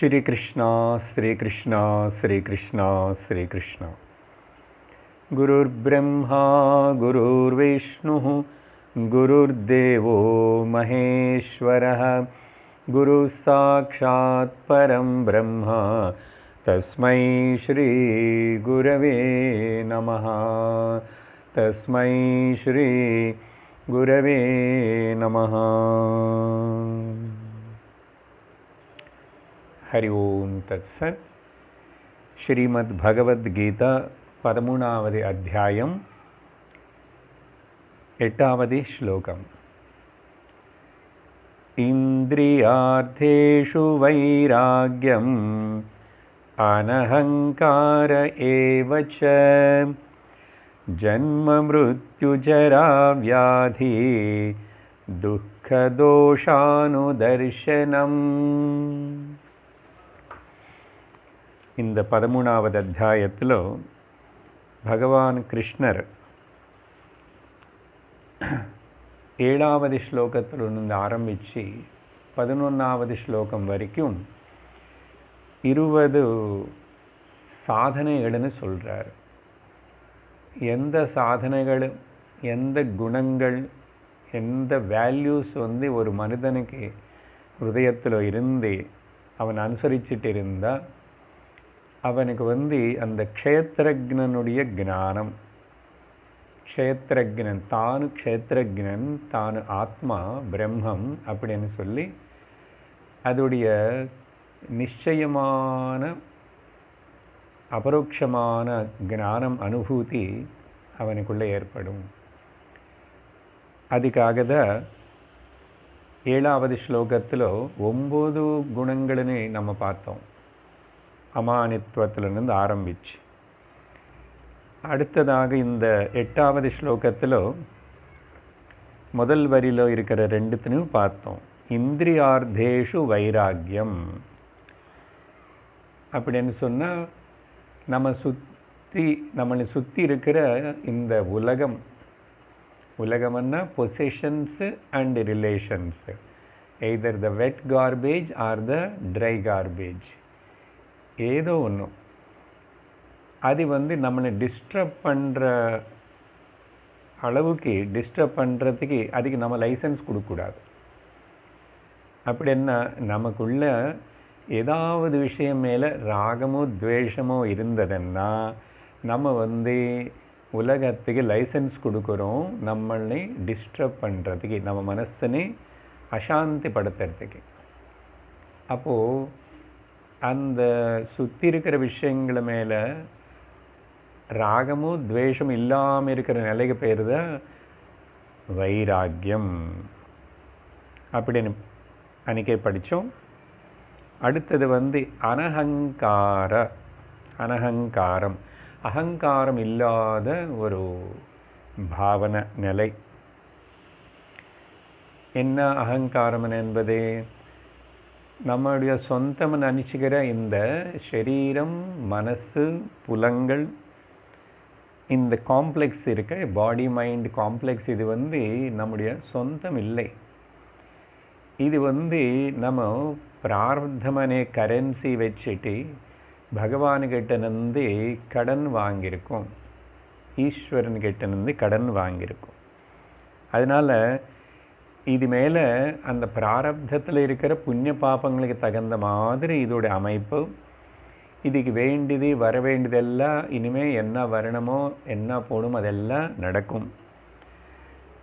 श्री कृष्णा श्री कृष्णा श्री कृष्णा श्री कृष्णा। गुरुर्ब्रह्मा गुरुर्विष्णुः गुरुर्देवो महेश्वरः गुरुः साक्षात् परं ब्रह्म तस्मै श्री गुरवे नमः। तस्मै श्री गुरवे नमः। हरि ओम तत्सत्। श्रीमद्भगवद्गीता 13வது அத்தியாயம் 8வது श्लोकम्। इन्द्रियार्थेषु वैराग्यम् अनहङ्कार एव च जन्म मृत्युजरा व्याधि दुःखदोषानुदर्शनम्। இந்த 13வது அத்தியாயத்தில் பகவான் கிருஷ்ணர் 7வது ஸ்லோகத்திலிருந்து ஆரம்பித்து 11வது ஸ்லோகம் வரைக்கும் 20 சாதனைகள்னு சொல்கிறார். எந்த சாதனைகள், எந்த குணங்கள், எந்த வேல்யூஸ் ஒரு மனிதனுக்கு ஹிருதயத்தில் இருந்து அவன் அனுசரிச்சுட்டு இருந்தால் அவனுக்கு அந்த க்ஷேத்திரஜ்ஞனுடைய ஞானம், க்ஷேத்திரஜ்ஞன் தானு க்ஷேத்திரஜ்ஞன் தானு ஆத்மா பிரம்மம் அப்படின்னு சொல்லி அதோடைய நிச்சயமான அபரோக்ஷமான ஞானம் அனுபூதி அவனுக்குள்ளே ஏற்படும். அதுக்காக தான் 7வது ஸ்லோகத்தில் 9 குணங்கள்னு நம்ம பார்த்தோம். அமானித்வத்திலிருந்து ஆரம்பிச்சு அடுத்ததாக இந்த 8வது ஸ்லோகத்தில் முதல் வரியில் இருக்கிற 2த்தையும் பார்த்தோம். இந்திரியார்த்தேஷு வைராக்கியம் அப்படின்னு சொன்னால் நம்மளை சுற்றி இருக்கிற இந்த உலகம்னா positions and relations, either the wet garbage or the dry garbage, ஏதோ ஒன்று அது நம்மளை டிஸ்டர்ப் பண்ணுற அளவுக்கு டிஸ்டர்ப் பண்ணுறதுக்கு அதுக்கு நம்ம லைசன்ஸ் கொடுக்கக்கூடாது. அப்படின்னா நமக்குள்ள ஏதாவது விஷயம் மேலே ராகமோ துவேஷமோ இருந்ததுன்னா நம்ம உலகத்துக்கு லைசன்ஸ் கொடுக்குறோம், நம்மளை டிஸ்டர்ப் பண்ணுறதுக்கு, நம்ம மனசனை அசாந்திப்படுத்துறதுக்கு. அப்போது அந்த சுற்றி இருக்கிற விஷயங்கள மேலே ராகமும் துவேஷமும் இல்லாமல் இருக்கிற நிலைக்கு பேர் தான் வைராக்கியம் அப்படின்னு அன்றைக்கே படித்தோம். அடுத்தது அனஹங்காரம், அகங்காரம் இல்லாத ஒரு பாவனை நிலை. என்ன அகங்காரம் என்பது? நம்முடைய சொந்தம் நினச்சிக்கிற இந்த சரீரம், மனசு, புலங்கள், இந்த காம்ப்ளெக்ஸ் இருக்க பாடி மைண்ட் காம்ப்ளெக்ஸ், இது நம்முடைய சொந்தம் இல்லை. இது நம்ம பிரார்த்தமனே கரன்சி வச்சுட்டு பகவான்கிட்ட கடன் வாங்கியிருக்கோம், ஈஸ்வரன்கிட்ட கடன் வாங்கியிருக்கோம். அதனால் இது மேலே அந்த பிராரப்தத்தில் இருக்கிற புண்ணிய பாபங்களுக்கு தகுந்த மாதிரி இதோட அமைப்பு, இதுக்கு வேண்டியது வர வேண்டியதெல்லாம் இனிமேல் என்ன வரணுமோ என்ன போகணுமோ அதெல்லாம் நடக்கும்.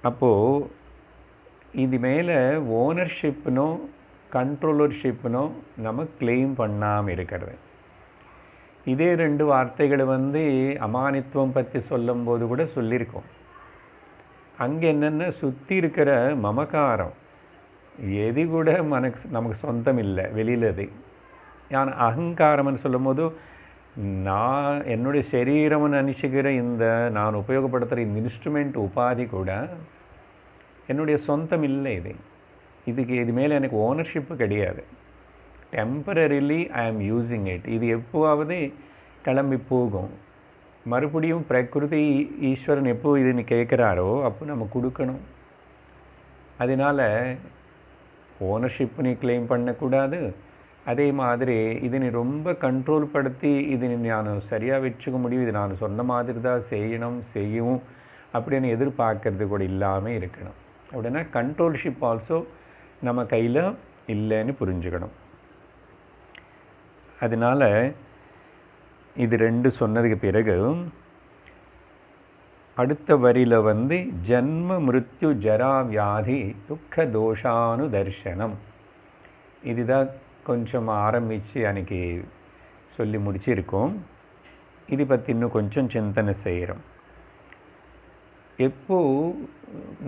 அப்போது இது மேலே ஓனர்ஷிப்னோ கண்ட்ரோலர்ஷிப்னோ நம்ம கிளைம் பண்ணாமல் இருக்கிறது. இதே 2 வார்த்தைகளை அமானித்துவம் பற்றி சொல்லும்போது கூட சொல்லியிருக்கோம். அங்கே என்னென்ன சுற்றி இருக்கிற மமகாரம் எது கூட நமக்கு சொந்தம் இல்லை, வெளியில் அது. ஆனால் அகங்காரம்னு சொல்லும் போது நான் என்னுடைய சரீரம்னு நினச்சிக்கிற இந்த நான் உபயோகப்படுத்துகிற இந்த இன்ஸ்ட்ருமெண்ட் உபாதி கூட என்னுடைய சொந்தம் இல்லை. இது மேலே எனக்கு ஓனர்ஷிப்பு கிடையாது. டெம்பரரிலி ஐ ஆம் யூஸிங் இட். இது எப்போவாவது கிளம்பி போகும். மறுபடியும் பிரகிருதி ஈஸ்வரன் எப்போ இதுன்னு கேட்குறாரோ அப்போ நம்ம கொடுக்கணும். அதனால் ஓனர்ஷிப் நீ கிளைம் பண்ணக்கூடாது, அதே மாதிரி இதனை ரொம்ப கண்ட்ரோல் படுத்தி இதனை நான் சரியாக வச்சுக்க முடியும், இது நான் சொன்ன மாதிரி தான் செய்யவும் அப்படின்னு எதிர்பார்க்கறது கூட இல்லாமல் இருக்கணும். அப்படின்னா கண்ட்ரோல்ஷிப் ஆல்சோ நம்ம கையில் இல்லைன்னு புரிஞ்சுக்கணும். அதனால் இது 2 சொன்னதுக்கு பிறகு அடுத்த வரியில் ஜன்ம மிருத்யு ஜரா வியாதி துக்க தோஷானு தர்ஷனம். இதுதான் கொஞ்சம் ஆரம்பித்து அன்றைக்கி சொல்லி முடிச்சிருக்கோம். இது பற்றி இன்னும் கொஞ்சம் சிந்தனை செய்கிறோம். எப்போ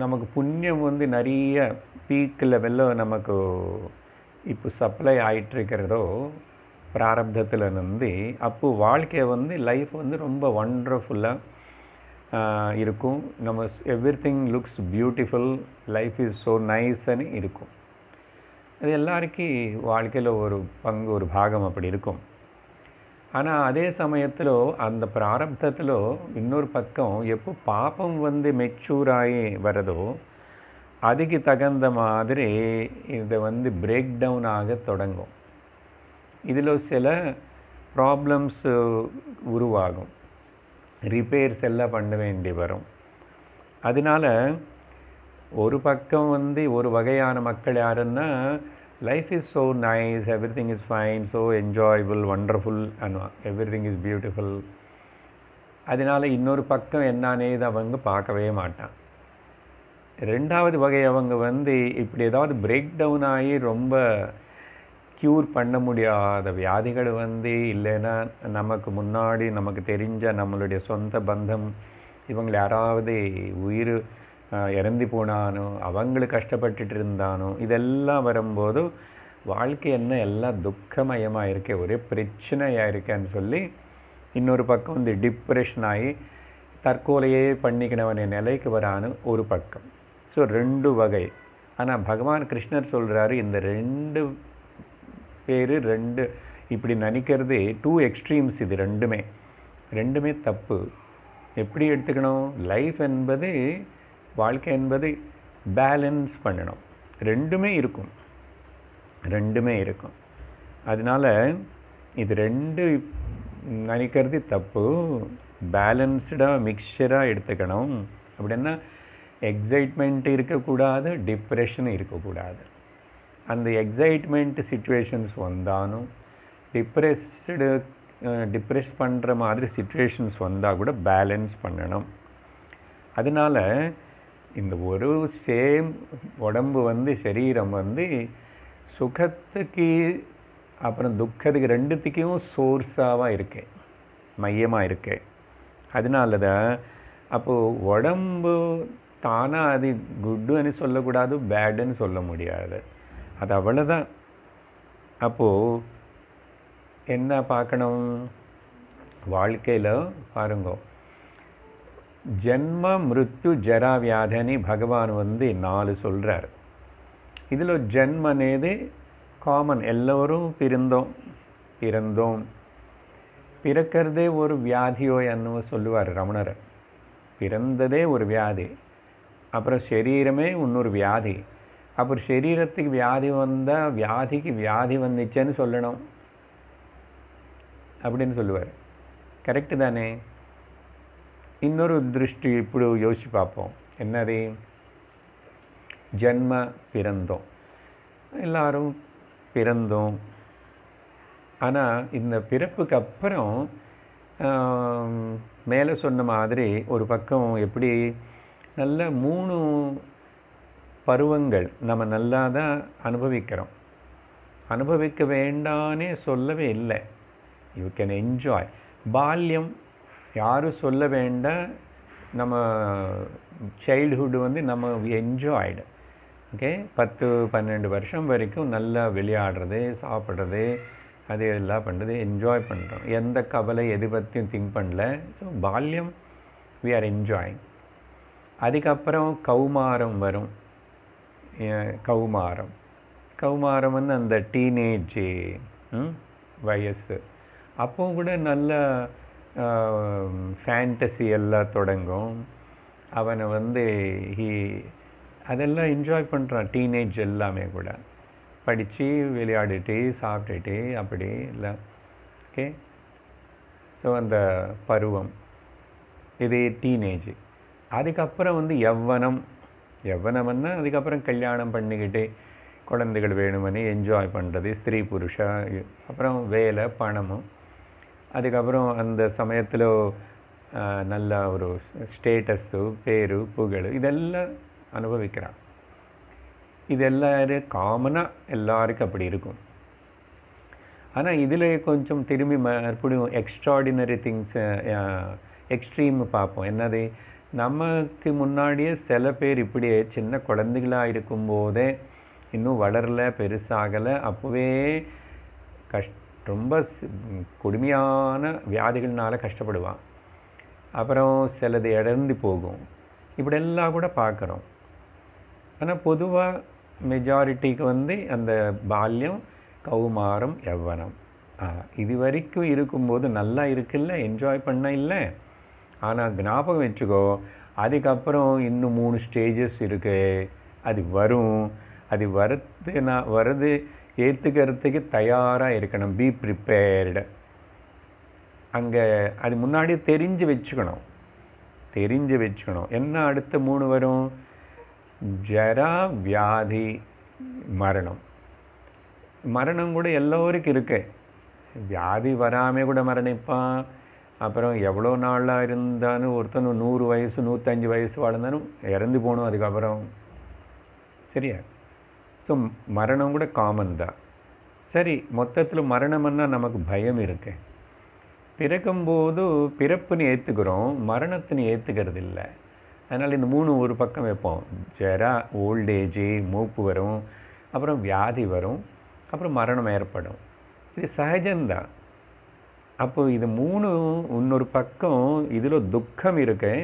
நமக்கு புண்ணியம் நிறைய பீக் லெவலில் நமக்கு இப்போ சப்ளை ஆகிட்டுருக்கிறதோ பிராரப்தத்தில் அப்போது வாழ்க்கை லைஃப் ரொம்ப ஒண்டர்ஃபுல்லாக இருக்கும். நம்ம everything looks beautiful, life is so நைஸ்ன்னு இருக்கும். அது எல்லாருக்கும் வாழ்க்கையில் ஒரு பங்கு, ஒரு பாகம் அப்படி இருக்கும். ஆனால் அதே சமயத்தில் அந்த பிராரப்தத்தில் இன்னொரு பக்கம் எப்போ பாப்பம் மெச்சூர் ஆகி வரதோ அதுக்கு தகுந்த மாதிரி இதை பிரேக் டவுன் ஆக தொடங்கும். இதில் சில ப்ராப்ளம்ஸ் உருவாகும், ரிப்பேர்ஸ் எல்லாம் பண்ண வேண்டி வரும். அதனால் ஒரு பக்கம் ஒரு வகையான மக்கள் யாருன்னா life is so nice, everything is fine, so enjoyable, wonderful and everything is beautiful. அதனால் இன்னொரு பக்கம் என்னன்னே அவங்க பார்க்கவே மாட்டான். ரெண்டாவது வகை அவங்க இப்படி ஏதாவது பிரேக் டவுன் ஆகி ரொம்ப க்யூர் பண்ண முடியாத வியாதிகள் இல்லைன்னா நமக்கு முன்னாடி நமக்கு தெரிஞ்ச நம்மளுடைய சொந்த பந்தம் இவங்களை யாராவது உயிர் இறந்து போனானோ, அவங்களுக்கு கஷ்டப்பட்டுட்டு இருந்தானோ, இதெல்லாம் வரும்போது வாழ்க்கை என்ன எல்லாம் துக்கமயமாக இருக்கே, ஒரே பிரச்சனையாக இருக்கேன்னு சொல்லி இன்னொரு பக்கம் டிப்ரெஷன் ஆகி தற்கொலையே பண்ணிக்கினவன நிலைக்கு வரான்னு ஒரு பக்கம். ஸோ 2 வகை. ஆனால் பகவான் கிருஷ்ணர் சொல்கிறாரு இந்த 2 பேர் இப்படி நினைக்கிறது 2 எக்ஸ்ட்ரீம்ஸ். இது ரெண்டுமே தப்பு. எப்படி எடுத்துக்கணும்? லைஃப் என்பது, வாழ்க்கை என்பது பேலன்ஸ் பண்ணணும். ரெண்டுமே இருக்கும். அதனால் இது 2 நினைக்கிறது தப்பு. பேலன்ஸ்டாக மிக்சராக எடுத்துக்கணும். அப்படின்னா எக்ஸைட்மெண்ட் இருக்கக்கூடாது, டிப்ரெஷன் இருக்கக்கூடாது. அந்த எக்ஸைட்மெண்ட் சிச்சுவேஷன்ஸ் வந்தாலும் டிப்ரெஸ் பண்ணுற மாதிரி சிச்சுவேஷன்ஸ் வந்தால் கூட பேலன்ஸ் பண்ணணும். அதனால் இந்த ஒரு சேம் உடம்பு சரீரம் சுகத்துக்கு அப்புறம் துக்கத்துக்கு ரெண்டுத்துக்கும் சோர்ஸாக இருக்கேன், மையமாக இருக்கேன். அதனால தான் அப்போது உடம்பு தானாக அது குட்டுன்னு சொல்லக்கூடாது, பேடுன்னு சொல்ல முடியாது. அது அவ்வளோதான். அப்போது என்ன பார்க்கணும்? வாழ்க்கையில் பாருங்க, ஜென்ம மிருத்யு ஜரா வியாதனி பகவான் 4 சொல்கிறார். இதில் ஜென்மனேது காமன், எல்லோரும் பிறந்தோம். பிறக்கிறதே ஒரு வியாதியோ என்னவோ சொல்லுவார் ரமணர். பிறந்ததே ஒரு வியாதி, அப்புறம் சரீரமே இன்னொரு வியாதி. அப்புறம் சரீரத்துக்கு வியாதி வந்தால் வியாதிக்கு வியாதி வந்துச்சேன்னு சொல்லணும் அப்படின்னு சொல்லுவார். கரெக்டு தானே? இன்னொரு திருஷ்டி இப்படி யோசிச்சு பார்ப்போம். என்னது? ஜென்ம பிறந்தோம், எல்லாரும் பிறந்தோம். ஆனால் இந்த பிறப்புக்கு அப்புறம் மேலே சொன்ன மாதிரி ஒரு பக்கம் எப்படி நல்ல 3 பருவங்கள் நம்ம நல்லா தான் அனுபவிக்கிறோம். அனுபவிக்க வேண்டானே சொல்லவே இல்லை. You can enjoy. பால்யம் யாரும் சொல்ல வேண்டாம். நம்ம சைல்டுஹுட் நம்ம என்ஜாய்டு. ஓகே, 10-12 வருஷம் வரைக்கும் நல்லா விளையாடுறது, சாப்பிட்றது, அது எல்லாம் பண்ணுறது, என்ஜாய் பண்ணுறோம். எந்த கவலை எது பற்றியும் திங்க் பண்ணல. ஸோ பால்யம் வி ஆர் என்ஜாயிங். அதுக்கப்புறம் கௌமாரம் வரும். கௌமாரம் அந்த டீனேஜ் வயசு. அப்போ கூட நல்ல ஃபேண்டசி எல்லாம் தொடங்கும். அவனை அதெல்லாம் என்ஜாய் பண்ணுறான், டீனேஜ் எல்லாமே கூட. படித்து விளையாடிட்டு சாப்பிட்டுட்டு அப்படி இல்லை. ஓகே, ஸோ அந்த பருவம் இது டீனேஜ். அதுக்கப்புறம் வந்து யவ்வனம்னா அதுக்கப்புறம் கல்யாணம் பண்ணிக்கிட்டு குழந்தைகள் வேணுமனே என்ஜாய் பண்ணுறது, ஸ்திரீ புருஷா, அப்புறம் வேலை பணமும். அதுக்கப்புறம் அந்த சமயத்தில் நல்ல ஒரு ஸ்டேட்டஸு, பேரு, புகழ் இதெல்லாம் அனுபவிக்கிறான். இது எல்லாரும் காமனாக எல்லாருக்கும் அப்படி இருக்கும். ஆனால் இதில் கொஞ்சம் திரும்பி மறுபடியும் எக்ஸ்ட்ராடினரி திங்ஸ், எக்ஸ்ட்ரீம் பார்ப்போம். என்னது, நமக்கு முன்னாடியே சில பேர் இப்படியே சின்ன குழந்தைகளாக இருக்கும்போதே இன்னும் வளரல, பெருசாகலை, அப்போவே ரொம்ப கொடுமையான வியாதிகள்னால கஷ்டப்படுவான். அப்புறம் சிலது இழந்து போகும். இப்படியெல்லாம் கூட பார்க்குறோம். ஆனால் பொதுவாக மெஜாரிட்டிக்கு வந்து அந்த பால்யம், கௌமாரம், யவ்வனம் இது வரைக்கும் இருக்கும்போது நல்லா இருக்குல்ல, என்ஜாய் பண்ண இல்லை. ஆனால் ஞாபகம் வச்சுக்கோ, அதுக்கப்புறம் இன்னும் 3 ஸ்டேஜஸ் இருக்கு. அது வரும். அது வருது ஏற்றுக்கிறதுக்கு தயாராக இருக்கணும். B prepared. அங்கே அது முன்னாடியே தெரிஞ்சு வச்சுக்கணும். என்ன அடுத்த 3 வரும்? ஜரா, வியாதி, மரணம் கூட எல்லோருக்கும் இருக்கு. வியாதி வராமல் கூட மரணிப்பான். அப்புறம் எவ்வளோ நாளாக இருந்தாலும் ஒருத்தனும் 100 வயசு 105 வயசு வாழ்ந்தாலும் இறந்து போகணும் அதுக்கப்புறம். சரியா? ஸோ மரணம் கூட காமன் தான். சரி, மொத்தத்தில் மரணம்னா நமக்கு பயம் இருக்கு. பிறக்கும்போது பிறப்புன்னு ஏற்றுக்கிறோம், மரணத்தின்னு ஏற்றுக்கிறது இல்லை. அதனால் இந்த 3 ஒரு பக்கம் வைப்போம். ஜரா, ஓல்டேஜு, மூப்பு வரும், அப்புறம் வியாதி வரும், அப்புறம் மரணம் ஏற்படும். இது சகஜம்தான். அப்போது இது 3 இன்னொரு பக்கம் இதில் துக்கம் இருக்கு.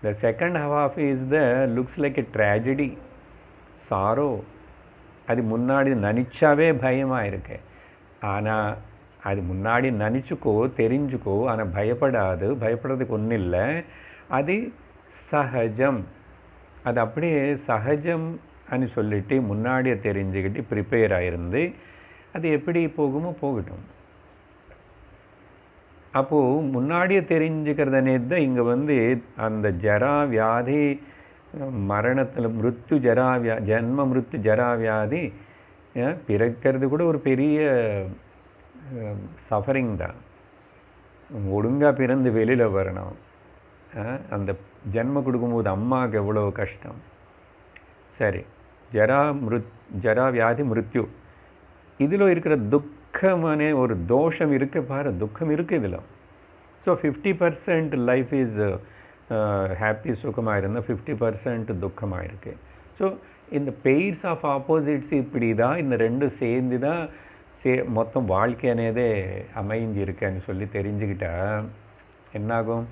The second half is looks like a tragedy, sorrow. அது முன்னாடி நினச்சாவே பயமாக இருக்கு. ஆனால் அது முன்னாடி நினச்சிக்கோ, தெரிஞ்சுக்கோ. ஆனால் பயப்படுறதுக்கு ஒன்றும் இல்லை. அது சகஜம். அது அப்படியே சகஜம் అని சொல்லிட்டு முன்னாடியே தெரிஞ்சுக்கிட்டு ப்ரிப்பேர் ஆகிருந்து அது எப்படி போகுமோ போகட்டும். அப்போது முன்னாடியே தெரிஞ்சுக்கிறதுனே தான் இங்கே வந்து அந்த ஜரா, வியாதி, மரணத்தில் மிருத்து, ஜென்ம மிருத்து, ஜரா, வியாதி பிறக்கிறது கூட ஒரு பெரிய சஃபரிங் தான். ஒழுங்காக பிறந்து வெளியில் வரணும். அந்த ஜென்மம் கொடுக்கும்போது அம்மாவுக்கு எவ்வளோ கஷ்டம். சரி, ஜரா, வியாதி, மிருத்யு இதில் இருக்கிற துக்கமான ஒரு தோஷம் இருக்கு பாரு. துக்கம் இருக்குது இதில். ஸோ 50% லைஃப் இஸ் ஹாப்பி, சுகமாக இருந்தால் 50% துக்கமாக இருக்குது. ஸோ இந்த பெயிர்ஸ் ஆஃப் ஆப்போசிட்ஸ் இப்படி தான் இந்த 2 சேர்ந்து தான் மொத்தம் வாழ்க்கை అనేదే அமைஞ்சிருக்குன்னு சொல்லி தெரிஞ்சுக்கிட்டா என்னாகும்?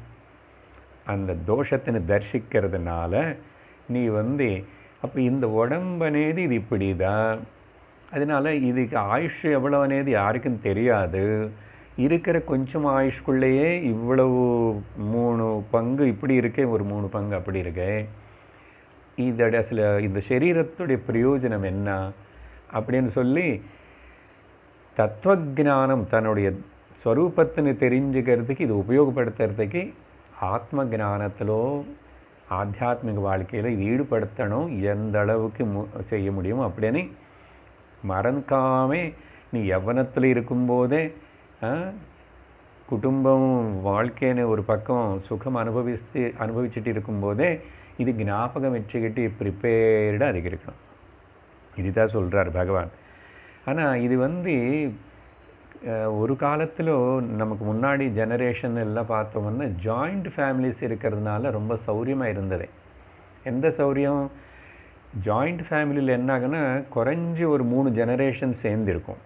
அந்த தோஷத்தினை தரிசிக்கிறதுனால நீ வந்து அப்போ இந்த உடம்பனேது இது இப்படி தான். அதனால் இதுக்கு ஆயுஷ் எவ்வளோ అనేది யாருக்கும் தெரியாது. இருக்கிற கொஞ்சம் ஆயுஷ்குள்ளேயே இவ்வளவு 3 பங்கு இப்படி இருக்கே, ஒரு 3 பங்கு அப்படி இருக்கே. இதோட இந்த சரீரத்துடைய பிரயோஜனம் என்ன அப்படின்னு சொல்லி தத்துவஜானம், தன்னுடைய ஸ்வரூபத்தினை தெரிஞ்சுக்கிறதுக்கு இது உபயோகப்படுத்துறதுக்கு ஆத்ம ஜானத்திலோ ஆத்தியாத்மிக வாழ்க்கையில் இது ஈடுபடுத்தணும். எந்த அளவுக்கு செய்ய முடியுமோ அப்படின்னு மறக்காமே நீ யவ்வனத்தில் இருக்கும்போதே குடும்பம் வாழ்க்கைன்னு ஒரு பக்கம் சுகம் அனுபவிச்சுட்டு இருக்கும்போதே இது ஞாபகம் வச்சுக்கிட்டு ப்ரிப்பேர்டாக அதிகரிக்கணும். இதுதான் சொல்கிறார் பகவான். ஆனால் இது வந்து ஒரு காலத்தில் நமக்கு முன்னாடி ஜெனரேஷன் எல்லாம் பார்த்தோம்னா ஜாயிண்ட் ஃபேமிலிஸ் இருக்கிறதுனால ரொம்ப சௌரியமாக இருந்தது. எந்த சௌரியம்? ஜாயிண்ட் ஃபேமிலியில் என்ன ஆகுன்னா குறைஞ்சி ஒரு 3 ஜெனரேஷன் சேர்ந்துருக்கும்.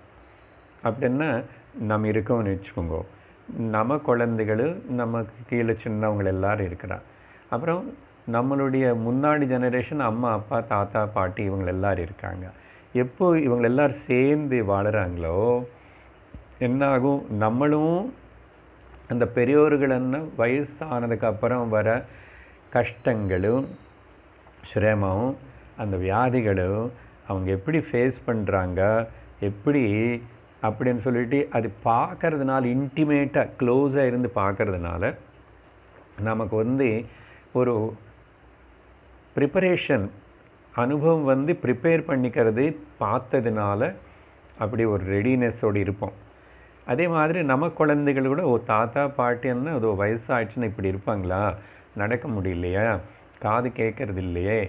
அப்படின்னா நம்ம இருக்கோம்னு வச்சுக்கோங்க. நம்ம குழந்தைகள், நமக்கு கீழே சின்னவங்க எல்லோரும் இருக்கிறான். அப்புறம் நம்மளுடைய முன்னாடி ஜெனரேஷன் அம்மா, அப்பா, தாத்தா, பாட்டி இவங்க எல்லோரும் இருக்காங்க. எப்போ இவங்க எல்லோரும் சேர்ந்து வாழுறாங்களோ என்னாகும்? நம்மளும் அந்த பெரியோர்கள்னா வயசானதுக்கப்புறம் வர கஷ்டங்களும் சிரமம், அந்த வியாதிகளும், அவங்க எப்படி ஃபேஸ் பண்ணுறாங்க, எப்படி அப்படின்னு சொல்லிட்டு அது பார்க்கறதுனால, இன்டிமேட்டாக க்ளோஸாக இருந்து பார்க்கறதுனால நமக்கு வந்து ஒரு ப்ரிப்பரேஷன் அனுபவம் ப்ரிப்பேர் பண்ணிக்கிறது பார்த்ததுனால அப்படி ஒரு ரெடினஸோடு இருப்போம். அதே மாதிரி நம்ம குழந்தைகள் கூட தாத்தா பாட்டின்னா அது வயசாகிடுச்சுன்னா இப்படி இருப்பாங்களா, நடக்க முடியலையா, காது கேட்கறது இல்லையே,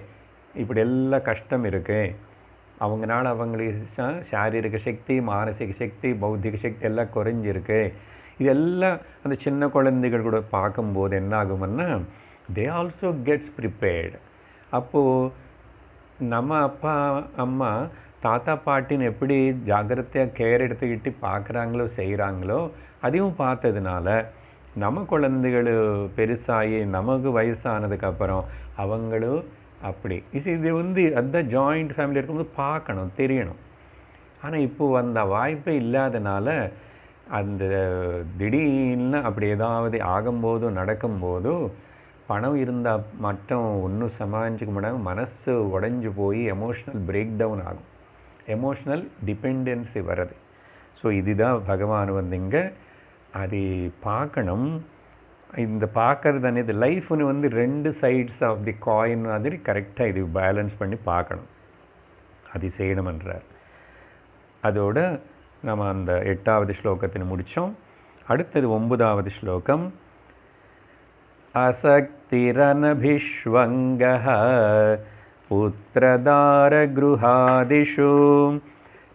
இப்படி எல்லாம் கஷ்டம் இருக்குது, அவங்களால அவங்களுக்கு சாரீரிக சக்தி, மானசிக சக்தி, பௌத்திக சக்தி எல்லாம் குறைஞ்சிருக்கு. இதெல்லாம் அந்த சின்ன குழந்தைகள் கூட பார்க்கும்போது என்ன ஆகும்னா தே ஆல்சோ கெட்ஸ் ப்ரிப்பேர்டு. அப்போது நம்ம அப்பா அம்மா தாத்தா பாட்டின்னு எப்படி ஜாக்கிரதையாக கேர் எடுத்துக்கிட்டு பார்க்குறாங்களோ செய்கிறாங்களோ அதையும் பார்த்ததுனால நம்ம குழந்தைகள் பெருசாகி நமக்கு வயசானதுக்கப்புறம் அவங்களும் அப்படி இது அதுதான் ஜாயிண்ட் ஃபேமிலி இருக்கும்போது பார்க்கணும், தெரியணும். ஆனால் இப்போது அந்த வாய்ப்பே இல்லாதனால அந்த திடீர்னு அப்படி ஏதாவது ஆகும்போதோ நடக்கும்போதோ பணம் இருந்தால் மட்டும் ஒன்றும் சமாளிச்சுக்க முடியாமல் மனசு உடஞ்சி போய் எமோஷ்னல் பிரேக் டவுன் ஆகும், எமோஷ்னல் டிபெண்டன்சி வர்றது. ஸோ இதுதான் பகவான் இங்கே அது பார்க்கணும். இந்த பார்க்கறது అనేది லைஃப்னு 2 சைட்ஸ் ஆஃப் தி காயின் மாதிரி கரெக்டாக இது பேலன்ஸ் பண்ணி பார்க்கணும், அது செய்யணுமன்றார். அதோட நம்ம அந்த 8வது ஸ்லோகத்தில் முடித்தோம். அடுத்தது 9வது ஸ்லோகம். அசக்திரனபிஷ்வங்கः புத்ரதாரகృహాதிஷு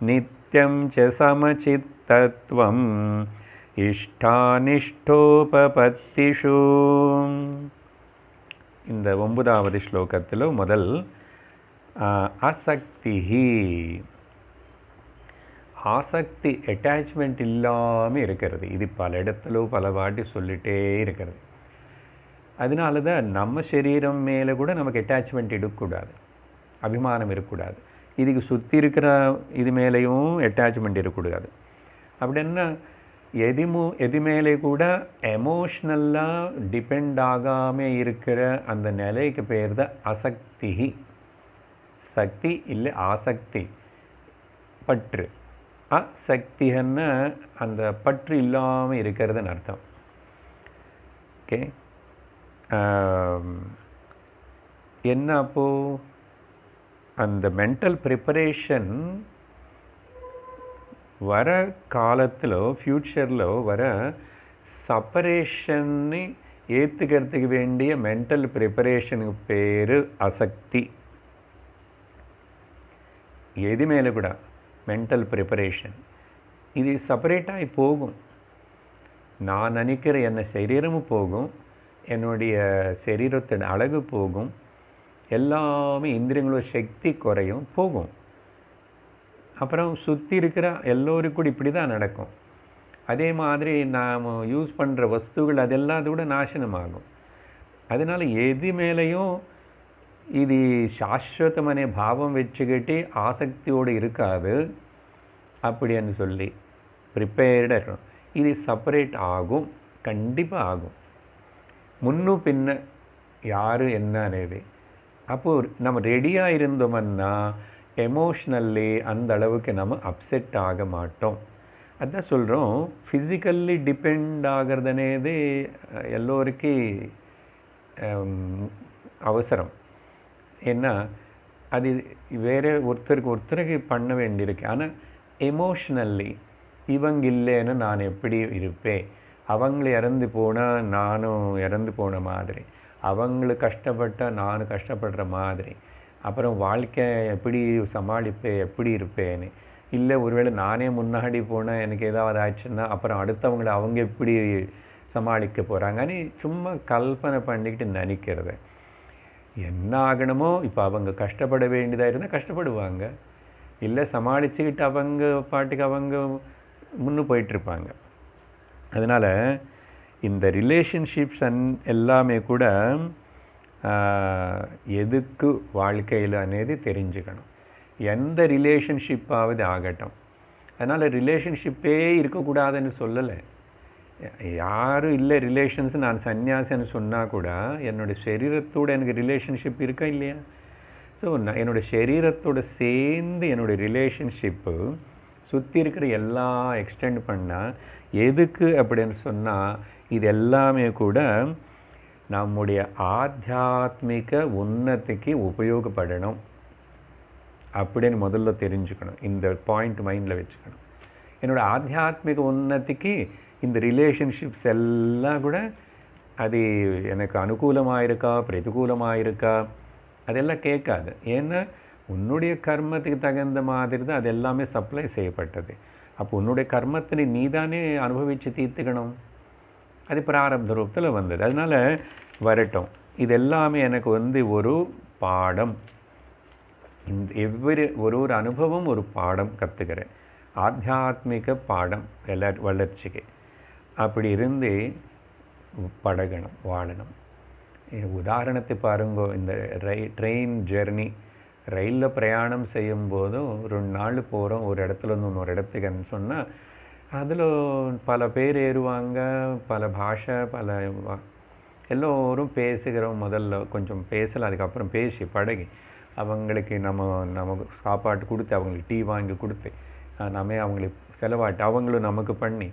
நித்யம் ச சமசித்தத்வம் இஷ்டானிஷ்டோபபத்திஷு. இந்த 9வது ஸ்லோகத்தில் முதல் அசக்திஹி, ஆசக்தி அட்டாச்மெண்ட் இல்லாமல் இருக்கிறது. இது பல இடத்துல பல வாட்டி சொல்லிகிட்டே இருக்கிறது. அதனால தான் நம்ம சரீரம் மேலே கூட நமக்கு அட்டாச்மெண்ட் இருக்கக்கூடாது, அபிமானம் இருக்கக்கூடாது. இதுக்கு சுற்றி இருக்கிற இது மேலேயும் அட்டாச்மெண்ட் இருக்கக்கூடாது. அப்படின்னா எது மேலே கூட எமோஷ்னலாக டிபெண்ட் ஆகாமல் இருக்கிற அந்த நிலைக்கு பேர் தான் அசக்தி. சக்தி இல்லை ஆசக்தி, பற்று. அசக்தின்னா அந்த பற்று இல்லாமல் இருக்கிறதுன்னு அர்த்தம். ஓகே, என்ன அப்போது அந்த மென்டல் ப்ரிப்பரேஷன் வர காலத்தில் ஃப்யூச்சரில் வர செப்பரேஷன்னு ஏற்றுக்கிறதுக்கு வேண்டிய மென்டல் ப்ரிப்பரேஷனுக்கு பேர் அசக்தி. எது மேலே கூட மென்டல் ப்ரிப்பரேஷன் இது செப்பரேட்டாகி போகும். நான் நினைக்கிற என்ன சரீரமும் போகும், என்னுடைய சரீரத்தோட அழகு போகும், எல்லாமே இந்திரியங்களோட சக்தி குறையும் போகும். அப்புறம் சுற்றி இருக்கிற எல்லோரும் கூட இப்படி தான் நடக்கும். அதே மாதிரி நாம் யூஸ் பண்ணுற வஸ்துகள் அதெல்லாம் கூட நாசனமாகும். அதனால் எது மேலேயும் இது சாஸ்வதமான பாவம் வச்சுக்கிட்டு ஆசக்தியோடு இருக்காது அப்படின்னு சொல்லி ப்ரிப்பேர்டாக இருக்கணும். இது செப்பரேட் ஆகும், கண்டிப்பாக ஆகும். முன்னும் பின்ன யார் என்ன అనేది. அப்போது நம்ம ரெடியாக இருந்தோம்னா எமோஷ்னல்லி அந்த அளவுக்கு நம்ம அப்செட் ஆக மாட்டோம். அதுதான் சொல்கிறோம், ஃபிசிக்கல்லி டிபெண்ட் ஆகிறது అనేది எல்லோருக்கும் அவசரம். ஏன்னா அது வேறு ஒருத்தருக்கு பண்ண வேண்டியிருக்கு. ஆனால் எமோஷ்னல்லி இவங்க இல்லைன்னு நான் எப்படி இருப்பேன், அவங்கள இறந்து போனால் நானும் இறந்து போன மாதிரி, அவங்களுக்கு கஷ்டப்பட்டால் நானும் கஷ்டப்படுற மாதிரி, அப்புறம் வாழ்க்கை எப்படி சமாளிப்பேன், எப்படி இருப்பேன்னு. இல்லை ஒருவேளை நானே முன்னாடி போனால் எனக்கு ஏதாவது ஆச்சுன்னா அப்புறம் அடுத்தவங்களை அவங்க எப்படி சமாளிக்க போகிறாங்கன்னு சும்மா கல்பனை பண்ணிக்கிட்டு நினைக்கிறது. என்ன ஆகணுமோ இப்போ அவங்க கஷ்டப்பட வேண்டியதாக இருந்தால் கஷ்டப்படுவாங்க, இல்லை சமாளிச்சுக்கிட்டு அவங்க பாட்டுக்கு அவங்க முன்னு போயிட்டுருப்பாங்க. அதனால் இந்த ரிலேஷன்ஷிப்ஸ் எல்லாமே கூட எதுக்கு வாழ்க்கையில் అనేది தெரிஞ்சுக்கணும். எந்த ரிலேஷன்ஷிப்பாவது ஆகட்டும். அதனால் ரிலேஷன்ஷிப்பே இருக்கக்கூடாதுன்னு சொல்லலை. யாரும் இல்லை ரிலேஷன்ஸ் நான் சன்னியாசின்னு சொன்னால் கூட என்னுடைய சரீரத்தோடு எனக்கு ரிலேஷன்ஷிப் இருக்கா இல்லையா? ஸோ என்னோடய சரீரத்தோடு சேர்ந்து என்னுடைய ரிலேஷன்ஷிப்பு சுற்றி இருக்கிற எல்லாம் எக்ஸ்டெண்ட் பண்ணால் எதுக்கு அப்படின்னு சொன்னால் இது எல்லாமே கூட நம்முடைய ஆத்தியாத்மிக உன்னதிக்கு உபயோகப்படணும் அப்படின்னு முதல்ல தெரிஞ்சுக்கணும். இந்த பாயிண்ட் மைண்டில் வச்சுக்கணும். என்னோடய ஆத்தியாத்மிக உன்னதிக்கு இந்த ரிலேஷன்ஷிப்ஸ் எல்லாம் கூட அது எனக்கு அனுகூலமாக இருக்கா பிரதிகூலமாக இருக்கா அதெல்லாம் கேட்காது. ஏன்னா உன்னுடைய கர்மத்துக்கு தகுந்த மாதிரி தான் அது எல்லாமே சப்ளை செய்யப்பட்டது. அப்போ உன்னுடைய கர்மத்தினை நீ தானே அனுபவித்து தீர்த்துக்கணும். அது பிராரப்த ரூபத்தில் வந்தது. அதனால் வரட்டும். இது எல்லாமே எனக்கு ஒரு பாடம். இந்த ஒரு அனுபவம் ஒரு பாடம் கற்றுக்கிறேன். ஆத்தியாத்மிக பாடம் வளர்ச்சிக்கு. அப்படி இருந்து பழகணும், வாழணும். உதாரணத்தை பாருங்க, இந்த ட்ரெயின் ஜெர்னி, ரயிலில் பிரயாணம் செய்யும்போதும் 2 நாள் போகிறோம் ஒரு இடத்துலேருந்து இன்னொரு இடத்துக்குன்னு சொன்னால் அதில் பல பேர் ஏறுவாங்க, பல பாஷை, எல்லோரும் பேசுகிறோம். முதல்ல கொஞ்சம் பேசலாம், அதுக்கப்புறம் பேசி பழகி அவங்களுக்கு நமக்கு சாப்பாட்டு கொடுத்து, அவங்களுக்கு டீ வாங்கி கொடுத்து, நம்ம அவங்களுக்கு செலவாட்டு, அவங்களும் நமக்கு பண்ணி,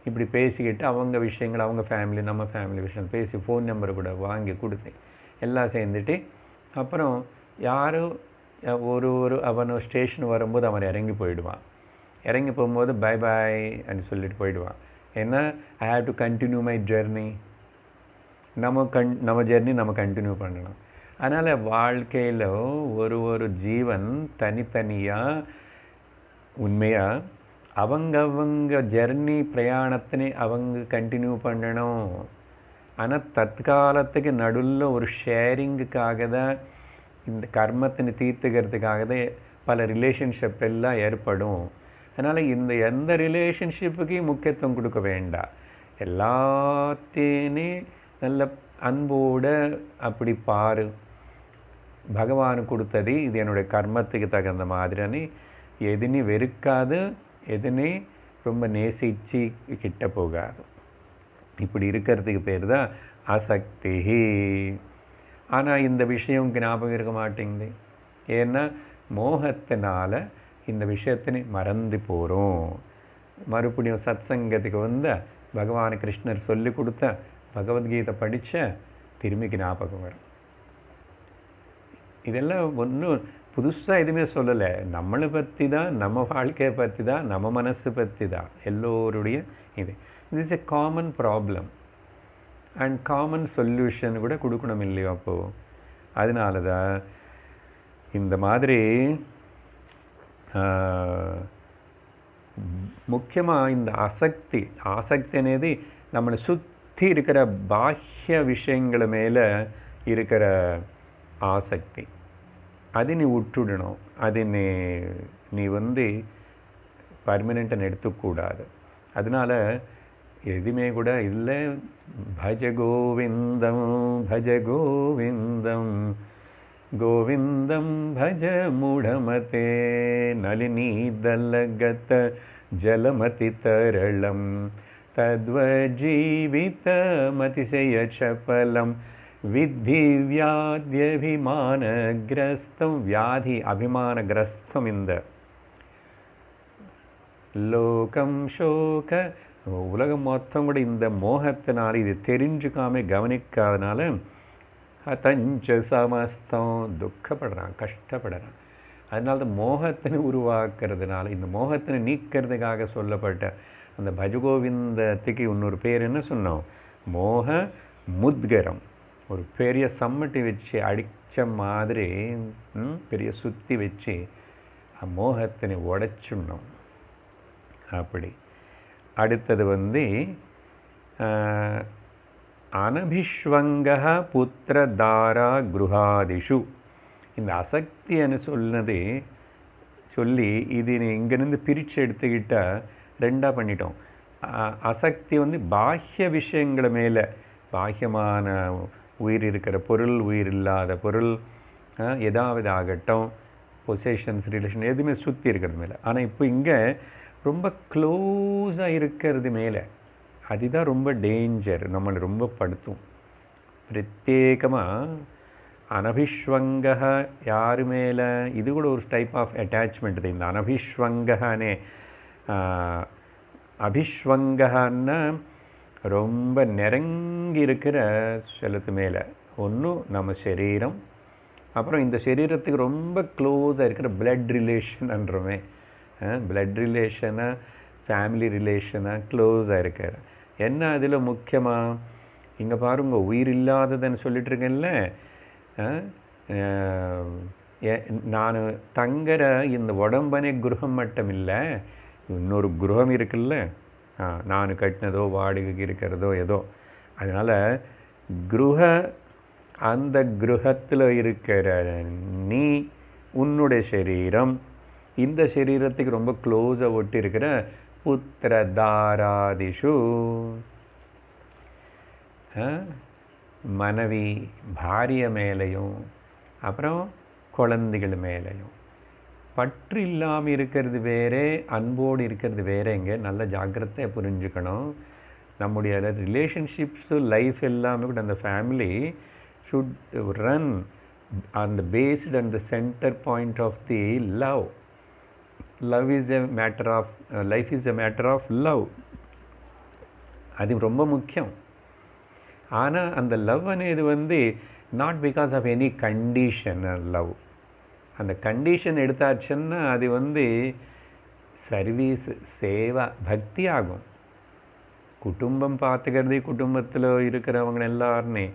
இப்படி பேசிக்கிட்டு அவங்க விஷயங்கள், அவங்க ஃபேமிலி, நம்ம ஃபேமிலி விஷயம் பேசி, ஃபோன் நம்பர் கூட வாங்கி கொடுத்து எல்லாம் சேர்ந்துட்டு அப்புறம் யாரும் அவன் ஸ்டேஷன் வரும்போது அவன் இறங்கி போயிடுவான். இறங்கி போகும்போது பை பாய் அப்படின்னு சொல்லிட்டு போயிடுவான். ஏன்னா I have to continue my journey. நம்ம ஜெர்னி நம்ம கண்டினியூ பண்ணணும். அதனால் வாழ்க்கையில் ஒரு ஜீவன் தனித்தனியாக உண்மையாக அவங்க ஜெர்னி பிரயாணத்தினை அவங்க கண்டினியூ பண்ணணும். ஆனால் தற்காலத்துக்கு நடுவில் ஒரு ஷேரிங்குக்காக தான், இந்த கர்மத்தினை தீர்த்துக்கிறதுக்காக தான் பல ரிலேஷன்ஷிப் எல்லாம் ஏற்படும். அதனால் எந்த ரிலேஷன்ஷிப்புக்கும் முக்கியத்துவம் கொடுக்க வேண்டாம். எல்லாத்தையுமே நல்ல அன்போடு அப்படி பாரு. பகவான் கொடுத்தது இது என்னுடைய கர்மத்துக்கு தகுந்த மாதிரின்னு எதுனி வெறுக்காது, எதுனே ரொம்ப நேசிச்சு கிட்ட போகாது. இப்படி இருக்கிறதுக்கு பேர் தான் அசக்தி. ஆனால் இந்த விஷயம் ஞாபகம் இருக்க மாட்டேங்குது. ஏன்னா மோகத்தினால் இந்த விஷயத்தினை மறந்து போகிறோம். மறுபடியும் சத் சங்கத்துக்கு பகவான் கிருஷ்ணர் சொல்லி கொடுத்த பகவத்கீதை படித்த திரும்பி ஞாபகம் வரும். இதெல்லாம் ஒன்றும் புதுசாக எதுவுமே சொல்லலை. நம்மளை பற்றி தான், நம்ம வாழ்க்கையை பற்றி தான், நம்ம மனசு பற்றி தான் எல்லோருடைய இது is a common problem and common solution கூட கொடுக்கணும் இல்லையோ. அப்போது அதனால தான் இந்த மாதிரி முக்கியமாக இந்த ஆசக்தி అనేది நம்மளை சுற்றி இருக்கிற பாஹ்ய விஷயங்கள் மேலே இருக்கிற ஆசக்தி. அது நீ விட்டுடணும். அது நீ பர்மனெண்ட்டாக எடுத்துக்கூடாது. அதனால் எதுவுமே கூட இல்லை. பஜ கோவிந்தம் பஜ கோவிந்தம் கோவிந்தம் பஜ மூடமதே நளினி தல்லகத ஜலமதி தரளம் தத்வஜீவிதமதிசய சபலம் வித்தி வியாத்யபிமானகிரஸ்தம். வியாதி அபிமானகிரஸ்தம். இந்த லோகம் சோக உலகம் மொத்தம் கூட இந்த மோகத்தினால் இது தெரிஞ்சுக்காம கவனிக்காதனால தஞ்ச சமஸ்தம் துக்கப்படுறான், கஷ்டப்படுறான். அதனால தான் மோகத்தினை உருவாக்குறதுனால, இந்த மோகத்தினை நீக்கிறதுக்காக சொல்லப்பட்ட அந்த பஜகோவிந்தத்துக்கு இன்னொரு பேர் என்ன சொன்னோம்? மோக முத்கரம். ஒரு பெரிய சம்மட்டி வச்சு அடித்த மாதிரி பெரிய சுற்றி வச்சு மோகத்தினை உடைச்சிடணும். அப்படி அடுத்தது அனபிஷ்வங்க புத்திரதாரா குருஹாதிஷு. இந்த அசக்தின்னு சொல்லி இது இங்கேருந்து பிரித்து எடுத்துக்கிட்டால் ரெண்டாக பண்ணிட்டோம். அசக்தி பாஹ்ய விஷயங்களை மேலே, பாஹ்யமான உயிர் இருக்கிற பொருள், உயிர் இல்லாத பொருள், ஏதாவது ஆகட்டும், பொசேஷன்ஸ், ரிலேஷன் எதுவுமே சுற்றி இருக்கிறது மேலே. ஆனால் இப்போ இங்கே ரொம்ப க்ளோஸாக இருக்கிறது மேலே, அதுதான் ரொம்ப டேஞ்சர், நம்மளை ரொம்ப படுத்தும். பிரத்யேகமாக అనభిష్వంగ யாரு மேலே, இது கூட ஒரு டைப் ஆஃப் அட்டாச்மெண்ட் இது. இந்த అనభిష్వంగனே அபிஷ்வங்கன்னா ரொம்ப நெருங்கி இருக்கிற சிலத்து மேலே. ஒன்று நம்ம சரீரம், அப்புறம் இந்த சரீரத்துக்கு ரொம்ப க்ளோஸாக இருக்கிற பிளட் ரிலேஷன்ன்றோமே, பிளட் ரிலேஷனாக ஃபேமிலி ரிலேஷனாக க்ளோஸாக இருக்கிற என்ன. அதில் முக்கியமாக இங்கே பாருங்க, உயிர் இல்லாததுன்னு சொல்லிட்டு இருக்கேன்ல, நான் தங்குற இந்த உடம்பனே குருகம் மட்டும் இல்லை, இன்னொரு குருகம் இருக்குல்ல, நான் கட்டினதோ வாடகைக்கு இருக்கிறதோ ஏதோ. அதனால் குருக, அந்த குருகத்தில் இருக்கிற நீ, உன்னுடைய சரீரம், இந்த சரீரத்துக்கு ரொம்ப க்ளோஸாக ஒட்டி இருக்கிற புத்திர தாராதிஷு, மனைவி பாரிய மேலேயும் அப்புறம் குழந்தைகள் மேலேயும் பற்று இல்லாமல் இருக்கிறது வேறே, அன்போடு இருக்கிறது வேறேங்க. நல்ல ஜாக்கிரதையை புரிஞ்சுக்கணும். நம்முடைய ரிலேஷன்ஷிப்ஸு லைஃப் எல்லாமே கூட அந்த family should run on the base and the centre point of the love. Love is a matter of, life is a matter of love. அது ரொம்ப முக்கியம். ஆனால் அந்த லவ் అనేది not because of any condition love. அந்த condition எடுத்தாச்சுன்னா அது service, Seva, பக்தி ஆகும். குடும்பம் பார்த்துக்கிறது, குடும்பத்தில் இருக்கிறவங்க எல்லாருமே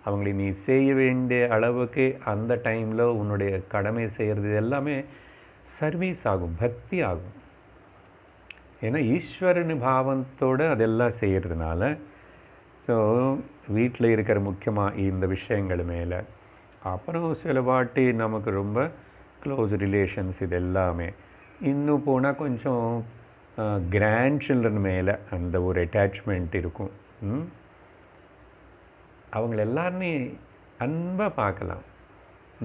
அவங்களை நீ செய்ய வேண்டிய அளவுக்கு அந்த டைமில் உன்னுடைய கடமை செய்கிறது எல்லாமே சர்வீஸ் ஆகும், பக்தி ஆகும். ஏன்னா ஈஸ்வரன் பாவத்தோடு அதெல்லாம் செய்கிறதுனால. ஸோ வீட்டில் இருக்கிற முக்கியமாக இந்த விஷயங்கள் மேலே, அப்புறம் சில வாட்டி நமக்கு ரொம்ப க்ளோஸ் ரிலேஷன்ஸ், இது எல்லாமே. இன்னும் போனால் கொஞ்சம் கிராண்ட் சில்ட்ரன் மேலே அந்த ஒரு அட்டாச்மெண்ட் இருக்கும். அவங்கள எல்லாருமே அன்பாக பார்க்கலாம்,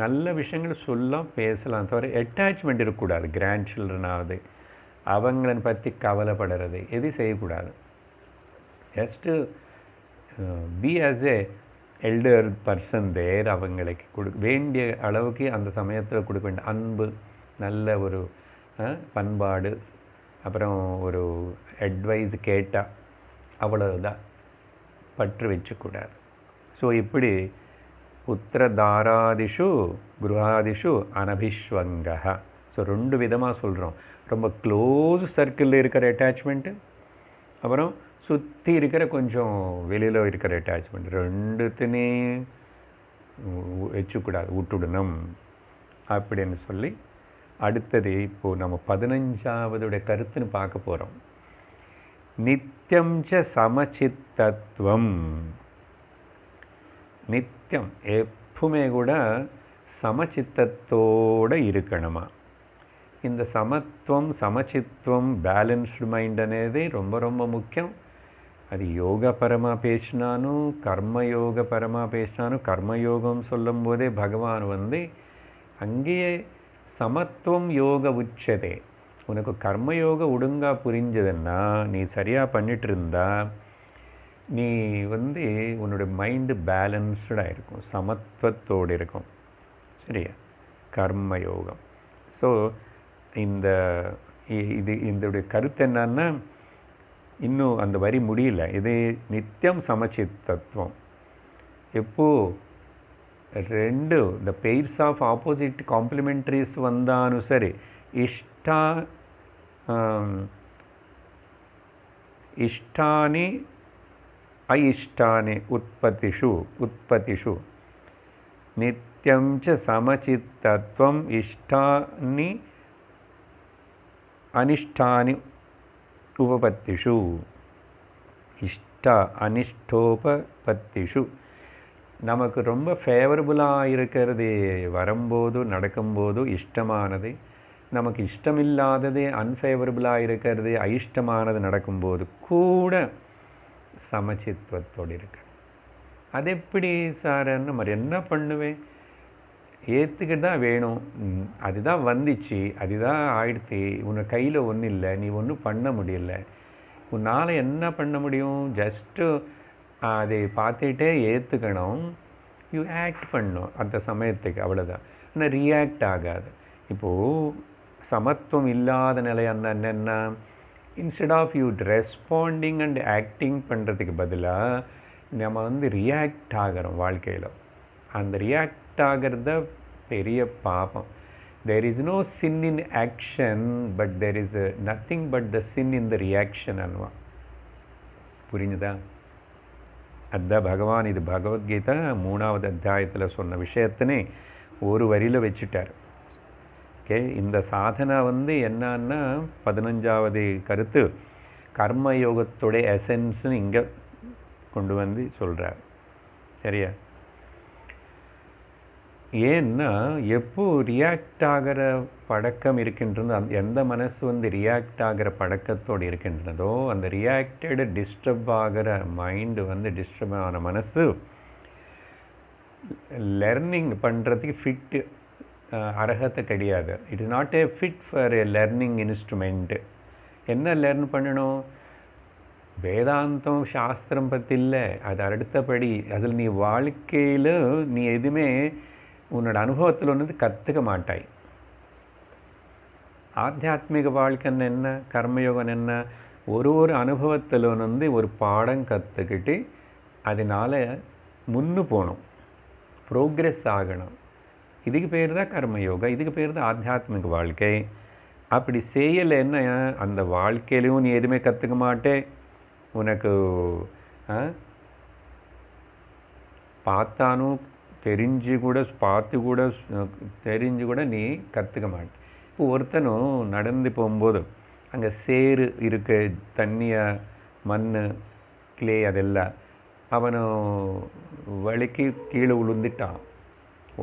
நல்ல விஷயங்கள் சொல்லலாம், பேசலாம், தவிர அட்டாச்மெண்ட் இருக்கக்கூடாது. கிராண்ட் சில்ட்ரனாவது அவங்கள பற்றி கவலைப்படுறது எது செய்யக்கூடாது. Just be as a elder person there. அவங்களுக்கு வேண்டிய அளவுக்கு அந்த சமயத்தில் கொடுக்க வேண்டிய அன்பு, நல்ல ஒரு பண்பாடு, அப்புறம் ஒரு அட்வைஸ் கேட்டால் அவ்வளவுதான், பற்று வச்சுக்கூடாது. ஸோ இப்படி புத்திரதாராதிஷு குருஹாதிஷு அனபிஷ்வங்க. ஸோ ரெண்டு விதமாக சொல்கிறோம். ரொம்ப க்ளோஸ் சர்க்கிளில் இருக்கிற அட்டாச்மெண்ட்டு, அப்புறம் சுற்றி இருக்கிற கொஞ்சம் வெளியில் இருக்கிற அட்டாச்மெண்ட், ரெண்டுத்தையும் வச்சுக்கூடாது, விட்டுடணும் அப்படின்னு சொல்லி. அடுத்தது இப்போது நம்ம 15ஆவதுடைய கருத்துன்னு பார்க்க போகிறோம். நித்தியம் ச சமச்சித்தத்துவம். நித்தியம் எப்பவுமே கூட சமச்சித்தத்தோடு இருக்கணுமா. இந்த சமத்துவம், சமச்சித்துவம், பேலன்ஸ்டு மைண்ட் అనేది ரொம்ப ரொம்ப முக்கியம். அது யோகபரமாக பேசினாலும் கர்மயோகபரமாக பேசினாலும், கர்மயோகம் சொல்லும் போதே பகவான் அங்கேயே சமத்துவம் யோக உச்சதே. உனக்கு கர்மயோக ஒழுங்காக புரிஞ்சதுன்னா, நீ சரியாக பண்ணிட்டு இருந்தா, நீ உன்னோட மைண்டு பேலன்ஸ்டாக இருக்கும், சமத்துவத்தோடு இருக்கும். சரியா? கர்மயோகம். ஸோ இதோடைய கருத்து என்னன்னா, இன்னும் அந்த வரி முடியல. இது நித்தியம் சமச்சித்தத்துவம். எப்போ ரெண்டு த பெயிர்ஸ் ஆஃப் ஆப்போசிட் காம்ப்ளிமெண்ட்ரிஸ் வந்தாலும் சரி, இஷ்டானி అయిష్టాని ఉత్పత్తిషు నిత్యం చ సమచిత్తత్వం ఇష్టాని అనిష్టాని ఉపపత్తిషు இஷ்ட அனிஷ்டோபத்திஷு. நமக்கு ரொம்ப ஃபேவரபுளாக இருக்கிறது வரும்போது, நடக்கும்போது இஷ்டமானது, நமக்கு இஷ்டமில்லாதது அன்ஃபேவரபுளாக இருக்கிறது, అయిష్టமானது நடக்கும்போது கூட சமச்சித்துவத்தோடு இருக்கு. அது எப்படி சார்? நம்ம என்ன பண்ணுவேன்? ஏற்றுக்கிட்டு தான் வேணும். அதுதான் வந்துச்சு, அதுதான் ஆயிடுத்து, உன்னை கையில் ஒன்றும் இல்லை, நீ ஒன்றும் பண்ண முடியல. உன்னால் என்ன பண்ண முடியும்? ஜஸ்ட்டு அதை பார்த்துட்டே ஏற்றுக்கணும். யூ ஆக்ட் பண்ணும் அந்த சமயத்துக்கு, அவ்வளோதான். ஆனால் ரியாக்ட் ஆகாது. இப்போது சமத்துவம் இல்லாத நிலை என்னென்னா, instead of you responding and acting பண்ணுறதுக்கு பதிலாக நம்ம ரியாக்ட் ஆகிறோம் வாழ்க்கையில். அந்த ரியாக்ட் ஆகிறத பெரிய பாபம். There is no sin in action, but there is nothing but the sin in the reaction அன்வா. புரிஞ்சுதா? அதுதான் பகவான் இது பகவத்கீதா 3வது அத்தியாயத்தில் சொன்ன விஷயத்தினே ஒரு வரியில் வச்சுட்டார். ஓகே, இந்த சாதனை என்னன்னா 15வது கருத்து கர்மயோகத்துடைய எசன்ஸ்னு இங்கே கொண்டு வந்து சொல்கிறார். சரியா? ஏன்னா எப்போ ரியாக்ட் ஆகிற பழக்கம் இருக்கின்றதோ, எந்த மனசு ரியாக்ட் ஆகிற பழக்கத்தோடு இருக்கின்றதோ, அந்த ரியாக்டடு டிஸ்டர்ப் ஆகிற மைண்டு டிஸ்டர்ப் ஆன மனசு லெர்னிங் பண்ணுறதுக்கு ஃபிட்டு அர்ஹத்தை கிடையாது. It is not a fit for A learning instrument. என்ன லேர்ன் பண்ணணும்? வேதாந்தம் சாஸ்திரம் பற்றி இல்லை, அது அடுத்தபடி. அதில் நீ வாழ்க்கையில் நீ எதுவுமே உன்னோட அனுபவத்தில் கற்றுக்க மாட்டாய். ஆத்தியாத்மிக வாழ்க்கைன்னு என்ன, கர்மயோகம் என்ன, ஒரு அனுபவத்தில் ஒரு பாடம் கற்றுக்கிட்டு அதனால் முன்னு போகணும், ப்ரோக்ரெஸ் ஆகணும். இதுக்கு பேர் தான் கர்மயோகம், இதுக்கு பேர் தான் ஆத்தியாத்மிக வாழ்க்கை. அப்படி செய்யலைன்னா அந்த வாழ்க்கையிலையும் நீ எதுவுமே கற்றுக்க மாட்டே. உனக்கு பார்த்தானும் தெரிஞ்சு கூட நீ கற்றுக்க மாட்டே. இப்போ ஒருத்தனும் நடந்து போகும்போது அங்கே சேறு இருக்க, தண்ணியை, மண், கிளே அதெல்லாம் அவனும் வலிக்கு கீழே விழுந்துட்டான்.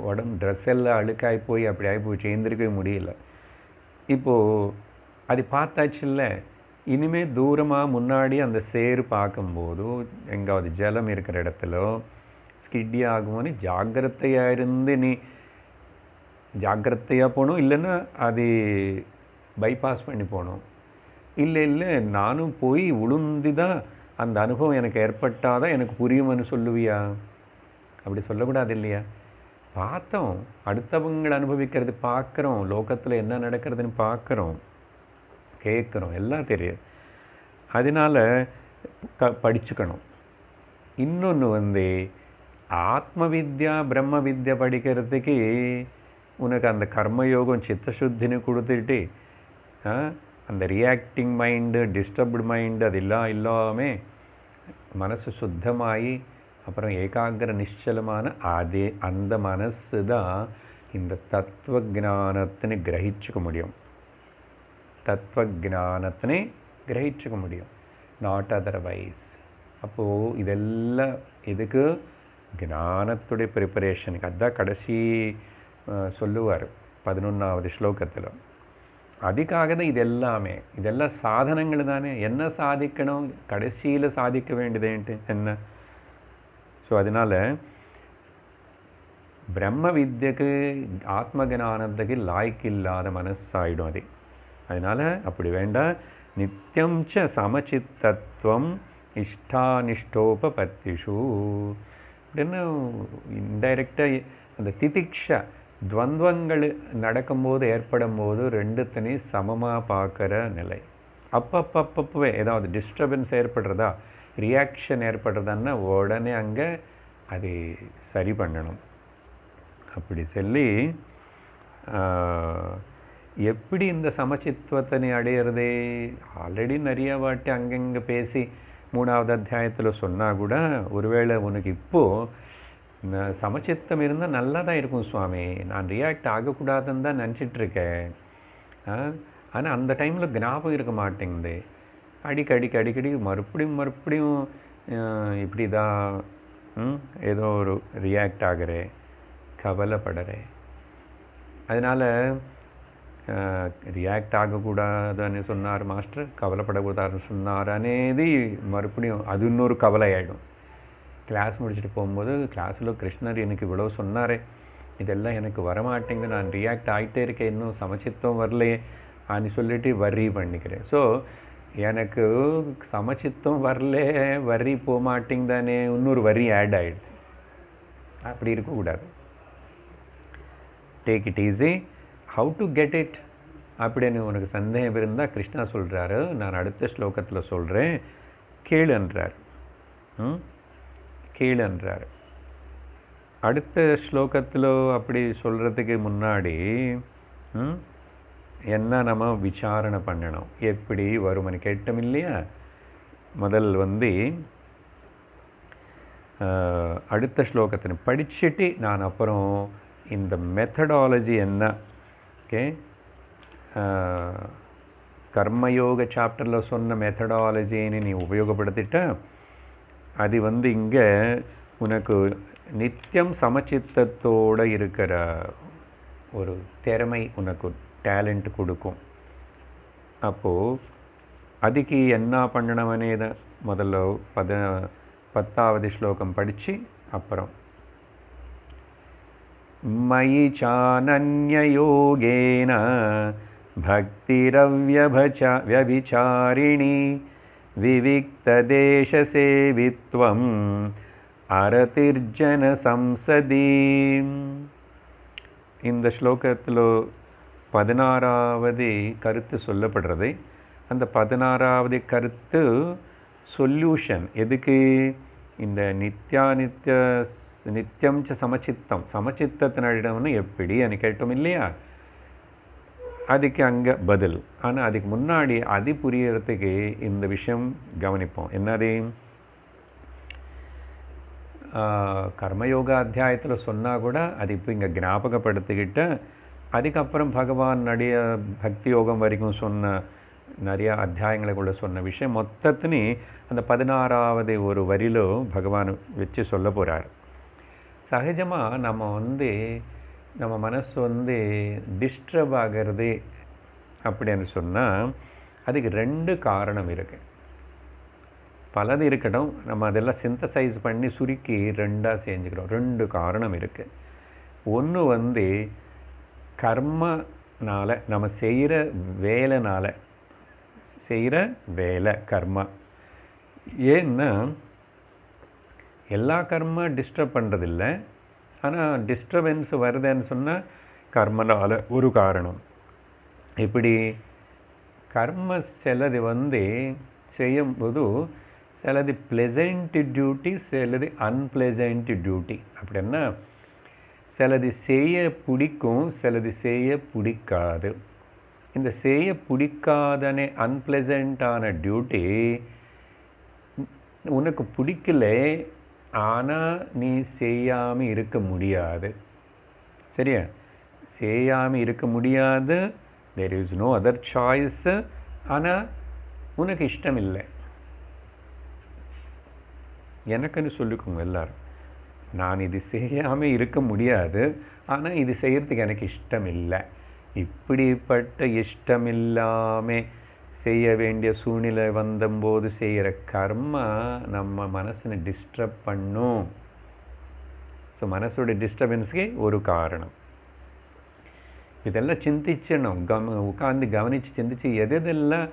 உடம்பு ட்ரெஸ் எல்லாம் அழுக்காகி போய் அப்படி ஆகி போய் சேர்ந்துருக்கவே முடியல. இப்போது அது பார்த்தாச்சு இல்லை, இனிமேல் தூரமாக முன்னாடி அந்த சேறு பார்க்கும்போது எங்காவது ஜலம் இருக்கிற இடத்துல ஸ்கிட்டி ஆகும்னு ஜாக்கிரதையாக இருந்து நீ ஜாக்கிரதையாக போகணும். இல்லைன்னா அது பைபாஸ் பண்ணி போகணும். இல்லை நானும் போய் உளுந்து தான் அந்த அனுபவம் எனக்கு ஏற்பட்டாதான் எனக்கு புரியும்னு சொல்லுவியா? அப்படி சொல்லக்கூடாது இல்லையா? பார்த்தோம், அடுத்தவங்களை அனுபவிக்கிறது பார்க்குறோம், லோகத்தில் என்ன நடக்கிறதுன்னு பார்க்குறோம், கேட்குறோம், எல்லாம் தெரியும். அதனால் படிச்சுக்கணும். இன்னொன்று ஆத்ம வித்யா பிரம்ம வித்யா படிக்கிறதுக்கு உனக்கு அந்த கர்மயோகம் சித்தசுத்தின்னு கொடுத்துட்டு அந்த ரியாக்டிங் மைண்டு, டிஸ்டர்ப்டு மைண்டு அது இல்லாமல் மனசு சுத்தமாகி அப்புறம் ஏகாகிர நிச்சலமான அந்த மனசு தான் இந்த தத்துவ ஞானத்தினை கிரகிச்சுக்க முடியும். தத்துவ ஞானத்தினை கிரகிச்சுக்க முடியும், நாட் அதர்வைஸ். அப்போது இதெல்லாம் இதுக்கு ஞானத்துடைய ப்ரிப்பரேஷனுக்கு அதுதான் கடைசி சொல்லுவார் 11வது ஸ்லோகத்தில். அதுக்காக தான் இதெல்லாம் சாதனங்கள் தானே. என்ன சாதிக்கணும்? கடைசியில் சாதிக்க வேண்டியதுன்ட்டு என்ன? ஸோ அதனால் பிரம்ம வித்யக்கு ஆத்ம ஞானத்துக்கு லாய்க்கு இல்லாத மனசாயிடும் அது. அதனால் அப்படி வேண்டாம். நித்தியம் ச சமச்சித்தத்துவம் இஷ்டானிஷ்டோபபத்திஷு அப்படின்னு இன்டைரக்டாக அந்த திதிக்ஷா துவந்தங்கள் நடக்கும்போது ஏற்படும் போது ரெண்டுத்தனையும் சமமாக பார்க்குற நிலை. அப்பப்பப்பவே ஏதாவது டிஸ்டர்பன்ஸ் ஏற்படுறதா, ரியாக்ஷன் ஏற்படுறதான்னா உடனே அங்கே அது சரி பண்ணணும். அப்படி சொல்லி எப்படி இந்த சமச்சித்துவத்தினை அடையிறதே ஆல்ரெடி நிறைய வாட்டி அங்கங்கே பேசி 3வது அத்தியாயத்தில் சொன்னால் கூட ஒருவேளை உனக்கு இப்போது சமச்சித்தம் இருந்தால் நல்லா தான் இருக்கும் சுவாமி, நான் ரியாக்ட் ஆகக்கூடாதுன்னு தான் நினச்சிட்ருக்கேன். ஆனால் அந்த டைமில் ஞாபகம் இருக்க மாட்டேங்குது. அடிக்கடி மறுபடியும் இப்படி தான் ஏதோ ஒரு ரியாக்ட் ஆகிறேன், கவலைப்படுறேன். அதனால் ரியாக்ட் ஆகக்கூடாதுன்னு சொன்னார் மாஸ்டர், கவலைப்படக்கூடாதுன்னு சொன்னார் అనేది மறுபடியும் அது இன்னொரு கவலை ஆகிடும். கிளாஸ் முடிச்சுட்டு போகும்போது கிளாஸில் கிருஷ்ணர் எனக்கு இவ்வளோ சொன்னார், இதெல்லாம் எனக்கு வரமாட்டேங்குது, நான் ரியாக்ட் ஆகிட்டே இருக்கேன், இன்னும் சமச்சித்தம் வரலையே அப்படின்னு சொல்லிட்டு வரி பண்ணிக்கிறேன். ஸோ எனக்கு சமச்சித்தம் வரல, வரி போக மாட்டேங்குதானே இன்னொரு வரி ஆட் ஆகிடுச்சு. அப்படி இருக்கக்கூடாது. Take it easy, how to get it அப்படின்னு உனக்கு சந்தேகம் இருந்தால் கிருஷ்ணா சொல்கிறாரு, நான் அடுத்த ஸ்லோகத்தில் சொல்கிறேன், கேளுன்றார். கேளுன்றார். அடுத்த ஸ்லோகத்தில் அப்படி சொல்கிறதுக்கு முன்னாடி என்ன நம்ம விசாரணை பண்ணணும், எப்படி வருமனு கேட்டோம் இல்லையா. முதல் அடுத்த ஸ்லோகத்தை படிச்சுட்டு நான் அப்புறம் இந்த மெத்தடாலஜி என்ன, ஓகே, கர்மயோக சாப்டரில் சொன்ன மெத்தடாலஜின்னு நீ உபயோகப்படுத்திட்ட, அது இங்கே உனக்கு நித்தியம் சமச்சித்தத்தோடு இருக்கிற ஒரு திறமை, உனக்கு டேலண்ட் கொடுக்கும். அப்போது அதுக்கு என்ன பண்ணணுமனேத முதல்ல 10வது ஸ்லோகம் படித்து அப்புறம் மயி சானன்யயோகேன பக்திரவ்யபிசாரிணி விவிக்ததேசசேவித்வம் அரதிர்ஜன சம்சதி. இந்த ஸ்லோகத்தில் 16வது கருத்து சொல்லப்படுறது. அந்த 16வது கருத்து சொல்யூஷன். எதுக்கு? இந்த நித்தியம் சமச்சித்தம், சமச்சித்தத்தினிடம்னு எப்படி అని கேட்டோம் இல்லையா, அதுக்கு அங்கே பதில். ஆனால் அதுக்கு முன்னாடி அது புரியறதுக்கு இந்த விஷயம் கவனிப்போம். என்னது? கர்மயோக அத்தியாயத்தில் சொன்னால் கூட அது இப்போ இங்கே ஞாபகப்படுத்திக்கிட்டு, அதுக்கப்புறம் பகவான் நிறைய பக்தி யோகம் வரைக்கும் சொன்ன நிறையா அத்தியாயங்களுக்குள்ள சொன்ன விஷயம் மொத்தத்தினி அந்த 16வது ஒரு வரியிலோ பகவான் வச்சு சொல்ல போகிறார். சகஜமாக நம்ம மனசு டிஸ்டர்ப் ஆகிறது அப்படின்னு சொன்னால் அதுக்கு 2 காரணம் இருக்குது. பலது இருக்கட்டும், நம்ம அதெல்லாம் சிந்தசைஸ் பண்ணி சுருக்கி 2ஆக செஞ்சுக்கிறோம். 2 காரணம் இருக்குது. ஒன்று கர்மனால், நம்ம செய்கிற வேலை கர்மா. ஏன்னா எல்லா கர்மா டிஸ்டர்ப் பண்ணுறதில்ல, ஆனால் டிஸ்டர்பன்ஸ் வருதுன்னு சொன்னால் கர்மனால் ஒரு காரணம். இப்படி கர்ம சிலது செய்யும்போது சிலது ப்ளெசண்ட் டியூட்டி, சிலது அன்பிளசண்ட் டியூட்டி. அப்படின்னா சிலது செய்ய பிடிக்கும், சிலது செய்ய பிடிக்காது. இந்த செய்ய பிடிக்காதனே அன்பிளசண்ட்டான டியூட்டி உனக்கு பிடிக்கல, ஆனால் நீ செய்யாமல் இருக்க முடியாது. சரியா? செய்யாமல் இருக்க முடியாது, there is no other choice. ஆனால் உனக்கு இஷ்டம் இல்லை. எனக்குன்னு சொல்லிக்கோங்க எல்லாரும், நான் இது செய்யாமல் இருக்க முடியாது, ஆனால் இது செய்கிறதுக்கு எனக்கு இஷ்டம் இல்லை. இப்படிப்பட்ட இஷ்டம் இல்லாமல் செய்ய வேண்டிய சூழ்நிலை வந்தபோது செய்கிற கர்மா நம்ம மனசனை டிஸ்டர்ப் பண்ணும். ஸோ மனசோட டிஸ்டர்பன்ஸுக்கு ஒரு காரணம். இதெல்லாம் சிந்திச்சணும், உட்காந்து கவனித்து சிந்திச்சு எதெல்லாம்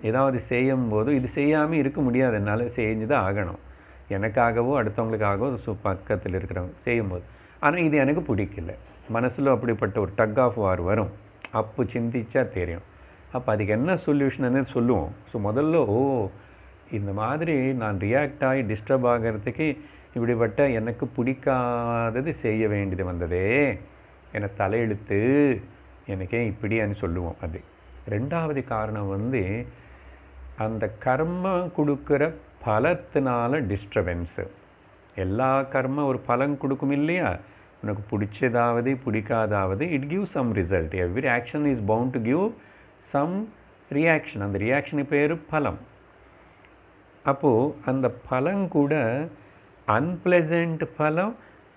ஏதாவது செய்யும்போது இது செய்யாமல் இருக்க முடியாது, என்னால் செஞ்சு தான் ஆகணும். எனக்காகவோ அடுத்தவங்களுக்காகவோ பக்கத்தில் இருக்கிறவங்க செய்யும்போது, ஆனால் இது எனக்கு பிடிக்கல, மனசில் அப்படிப்பட்ட ஒரு டக் ஆஃப் வார் வரும். அப்போ சிந்திச்சா தெரியும். அப்போ அதுக்கு என்ன சொல்யூஷன்னு சொல்லுவோம். ஸோ முதல்ல இந்த மாதிரி நான் ரியாக்ட் ஆகி டிஸ்டர்ப் ஆகிறதுக்கு இப்படிப்பட்ட எனக்கு பிடிக்காதது செய்ய வேண்டியது வந்ததே, என்னை தலையெழுத்து, எனக்கே இப்படின்னு சொல்லுவோம். அது 2வது காரணம் அந்த கர்மம் கொடுக்குற பலத்தினால டிஸ்டர்பன்ஸு. எல்லா கர்மம் ஒரு பலன் கொடுக்கும் இல்லையா, உனக்கு பிடிச்சதாவது பிடிக்காதாவது it give some result. Every action is bound to give some reaction. அந்த ரியாக்ஷனு பேர் பலம். அப்போது அந்த பலம் கூட அன்பிளசண்ட் பலம்,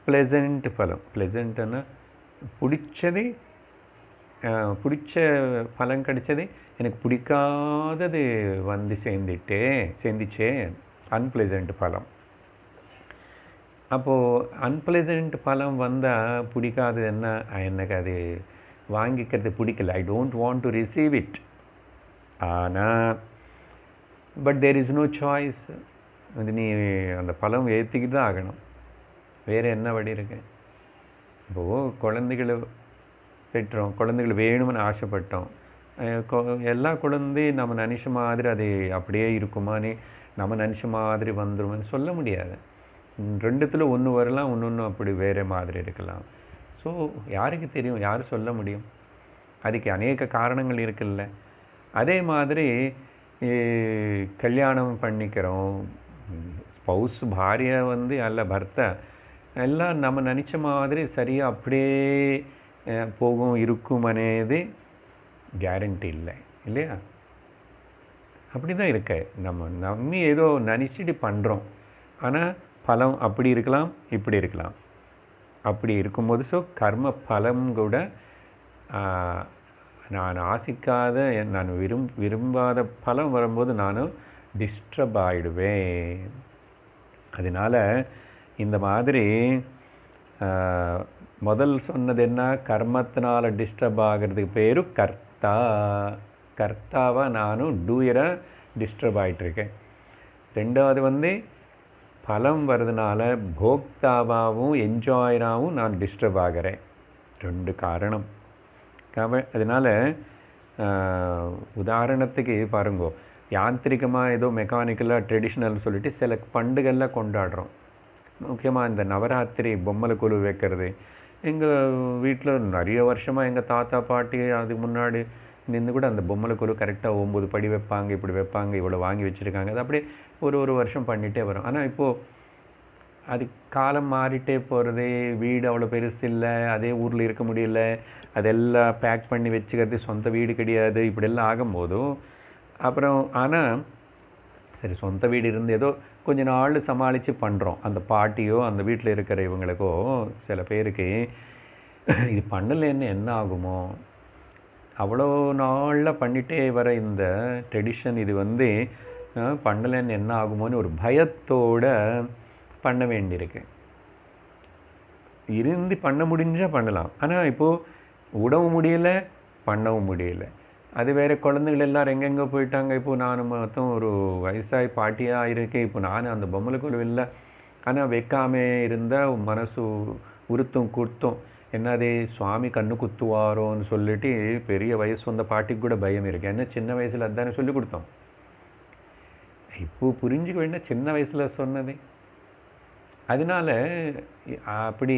ப்ளசண்ட் பலம். ப்ளசண்ட்னா பிடிச்ச பலம் கிடைச்சது, எனக்கு பிடிக்காதது சேர்ந்துச்சே அன்பிளசண்ட் பலம். அப்போது அன்பிளசண்ட் பலம் வந்தால் பிடிக்காது என்ன, எனக்கு அது வாங்கிக்கிறது பிடிக்கல, I don't want to receive it. ஆனால் but there is no choice, நீ அந்த பலம் ஏற்றிக்கிட்டு தான் ஆகணும். வேறு என்ன வழி இருக்கு? இப்போது குழந்தைகளை பெற்றோம், குழந்தைகள் வேணும்னு ஆசைப்பட்டோம். எல்லா குழந்தையும் நம்ம நினச்ச மாதிரி அது அப்படியே இருக்குமான்னு, நம்ம நினச்ச மாதிரி வந்துருமான்னு சொல்ல முடியாது. ரெண்டுத்தில் ஒன்று வரலாம், ஒன்று அப்படி வேறு மாதிரி இருக்கலாம். ஸோ யாருக்கு தெரியும், யார் சொல்ல முடியும்? அதுக்கு அநேக காரணங்கள் இருக்குல்ல. அதே மாதிரி கல்யாணம் பண்ணிக்கிறோம், ஸ்பௌஸ் பாரியை அல்ல பர்த்தா எல்லாம் நம்ம நினச்ச மாதிரி சரியாக அப்படியே போகும் இருக்கும் అనేది கேரண்டி இல்லை இல்லையா? அப்படி தான் இருக்கு. நம்ம ஏதோ நினச்சிட்டு பண்ணுறோம், ஆனால் பலம் அப்படி இருக்கலாம், இப்படி இருக்கலாம். அப்படி இருக்கும்போது ஸோ கர்ம பலம் கூட நான் ஆசிக்காத, நான் விரும்பாத பலம் வரும்போது நானும் டிஸ்டர்ப் ஆகிடுவேன். அதனால் இந்த மாதிரி முதல் சொன்னது என்ன, கர்மத்தினால் டிஸ்டர்ப் ஆகிறதுக்கு பேர் கர்த்தா. கர்த்தாவாக நானும் டூயராக டிஸ்டர்ப் ஆகிட்டுருக்கேன். ரெண்டாவது பலம் வர்றதுனால போக்தாவாகவும் என்ஜாயராகவும் நான் டிஸ்டர்ப் ஆகிறேன். ரெண்டு காரணம். அதனால் உதாரணத்துக்கு பாருங்கோ, யாந்திரிகமாக ஏதோ மெக்கானிக்கலாக ட்ரெடிஷ்னல் சொல்லிட்டு சில பண்டுகள்லாம் கொண்டாடுறோம். முக்கியமாக இந்த நவராத்திரி பொம்மலை கொலு வைக்கிறது. எங்கள் வீட்டில் நிறைய வருஷமாக எங்கள் தாத்தா பாட்டி அதுக்கு முன்னாடி நின்று கூட அந்த பொம்மலை கொலு கரெக்டாக 9 படி வைப்பாங்க, இப்படி வைப்பாங்க, இவ்வளோ வாங்கி வச்சுருக்காங்க. அது அப்படியே ஒரு வருஷம் பண்ணிகிட்டே வரும். ஆனால் இப்போது அது காலம் மாறிட்டே போகிறது, வீடு அவ்வளோ பெருசு இல்லை, அதே ஊரில் இருக்க முடியல, அதெல்லாம் பேக் பண்ணி வச்சுக்கிறது, சொந்த வீடு கிடையாது, இப்படியெல்லாம் ஆகும்போதும் அப்புறம் ஆனால் சரி சொந்த வீடு இருந்து ஏதோ கொஞ்ச நாள் சமாளித்து பண்ணுறோம். அந்த பாட்டியோ அந்த வீட்டில் இருக்கிற இவங்களுக்கோ சில பேருக்கு இது பண்ணலைன்னு என்ன ஆகுமோ, அவ்வளோ நாளில் பண்ணிகிட்டே வர இந்த ட்ரெடிஷன் இது பண்ணலைன்னு என்ன ஆகுமோன்னு ஒரு பயத்தோடு பண்ண வேண்டியிருக்கு. இருந்து பண்ண முடிஞ்சால் பண்ணலாம், ஆனால் இப்போது விடவும் முடியலை, பண்ணவும் முடியலை. அது வேறு குழந்தைகள் எல்லோரும் எங்கெங்கே போயிட்டாங்க. இப்போது நான் மொத்தம் ஒரு வயசாகி பாட்டியாக இருக்கேன். இப்போ நான் அந்த பொம்மலை கொலுவில்லை, ஆனால் வைக்காமே இருந்தால் மனசு உறுத்தும் குத்தும். என்னதே சுவாமி கண்ணு குத்துவாரோன்னு சொல்லிட்டு பெரிய வயசு வந்த பாட்டிக்கு கூட பயம் இருக்குது. ஏன்னா சின்ன வயசில் அதுதானே சொல்லி கொடுத்தோம். இப்போது புரிஞ்சுக்க வேண்டாம் சின்ன வயசில் சொன்னதே. அதனால் அப்படி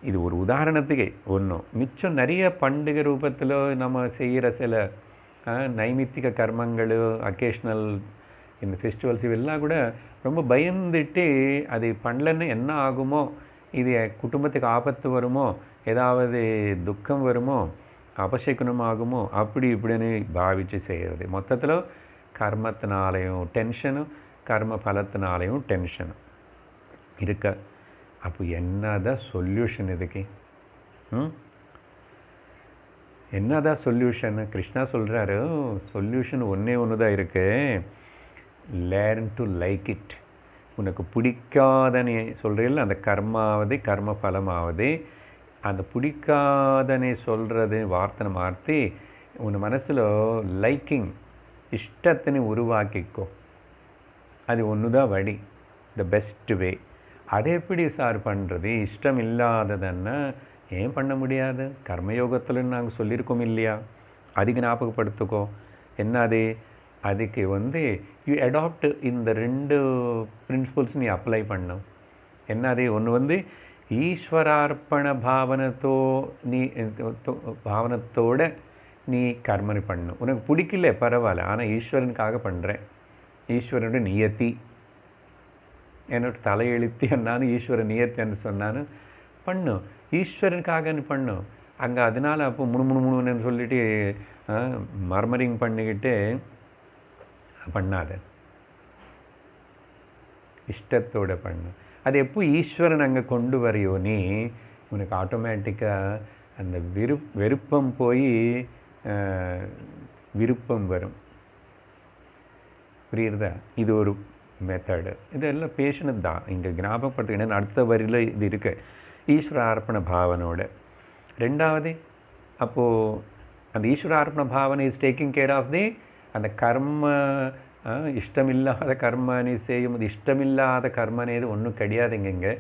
இது ஒரு உதாரணத்துக்கே ஒன்றும். மிச்சம் நிறைய பண்டிகை ரூபத்தில் நம்ம செய்கிற சில நைமித்திக கர்மங்கள், அக்கேஷ்னல் இந்த ஃபெஸ்டிவல்ஸ் இவெல்லாம் கூட ரொம்ப பயந்துட்டு அது பண்ணலன்னு என்ன ஆகுமோ, இது குடும்பத்துக்கு ஆபத்து வருமோ, ஏதாவது துக்கம் வருமோ, அபசகுனம் ஆகுமோ, அப்படி இப்படின்னு பாவித்து செய்கிறது. மொத்தத்தில் கர்மத்தினாலையும் டென்ஷனும், கர்ம பலத்தினாலையும் டென்ஷனும் இருக்க. அப்போ என்னதான் சொல்யூஷன் இதுக்கு? என்னதான் சொல்யூஷன்? கிருஷ்ணா சொல்கிறாரு, சொல்யூஷன் ஒன்றே ஒன்று தான் இருக்குது. Learn to like it. உனக்கு பிடிக்காதனே சொல்கிறீல்ல, அந்த கர்மாவது கர்ம பலமாவது, அந்த பிடிக்காதனே சொல்கிறது வார்த்தை மாற்றி உன் மனசில் லைக்கிங் இஷ்டத்தினை உருவாக்கிக்கோ. அது ஒன்று தான் வழி, த பெஸ்ட் வே. அதை எப்படி சார் பண்ணுறது? இஷ்டம் இல்லாததுன்னா ஏன் பண்ண முடியாது? கர்மயோகத்தில் நாங்கள் சொல்லியிருக்கோம் இல்லையா? அதுக்கு ஞாபகப்படுத்துக்கோ. என்ன அதுக்கு யூ அடாப்ட் இந்த 2 பிரின்சிபல்ஸ் நீ அப்ளை பண்ணும். என்ன ஒன்று ஈஸ்வரார்ப்பண பாவனத்தோட நீ கர்மனை பண்ணும். உனக்கு பிடிக்கல பரவாயில்ல, ஆனால் ஈஸ்வரனுக்காக பண்ணுறேன், ஈஸ்வரனோட நியத்தி, என்னோட தலையெழுத்தி என்னான்னு ஈஸ்வர நியத்தின்னு சொன்னான்னு பண்ணும். ஈஸ்வரனுக்காக பண்ணும். அங்கே அதனால் அப்போ முணுன்னு சொல்லிட்டு மர்மரிங் பண்ணிக்கிட்டு பண்ணாத, இஷ்டத்தோடு பண்ணும். அது எப்போ ஈஸ்வரன் அங்கே கொண்டு வரையோ நீ, உனக்கு ஆட்டோமேட்டிக்காக அந்த வெறுப்பம் போய் விருப்பம் வரும். புரியுறதா? இது ஒரு மெத்தடு. இதெல்லாம் பேஷனது தான். இங்கே ஞாபகப்படுத்துக்கிட்டேன். அடுத்த வரியில் இது இருக்குது, ஈஸ்வரார்ப்பண பாவனோட. ரெண்டாவது, அப்போது அந்த ஈஸ்வரார்ப்பண பாவனை இஸ் டேக்கிங் கேர் ஆஃப் அந்த கர்ம. இஷ்டமில்லாத கர்மனை செய்யும், இஷ்டமில்லாத கர்மனேது ஒன்றும் கிடையாதுங்க. இங்கே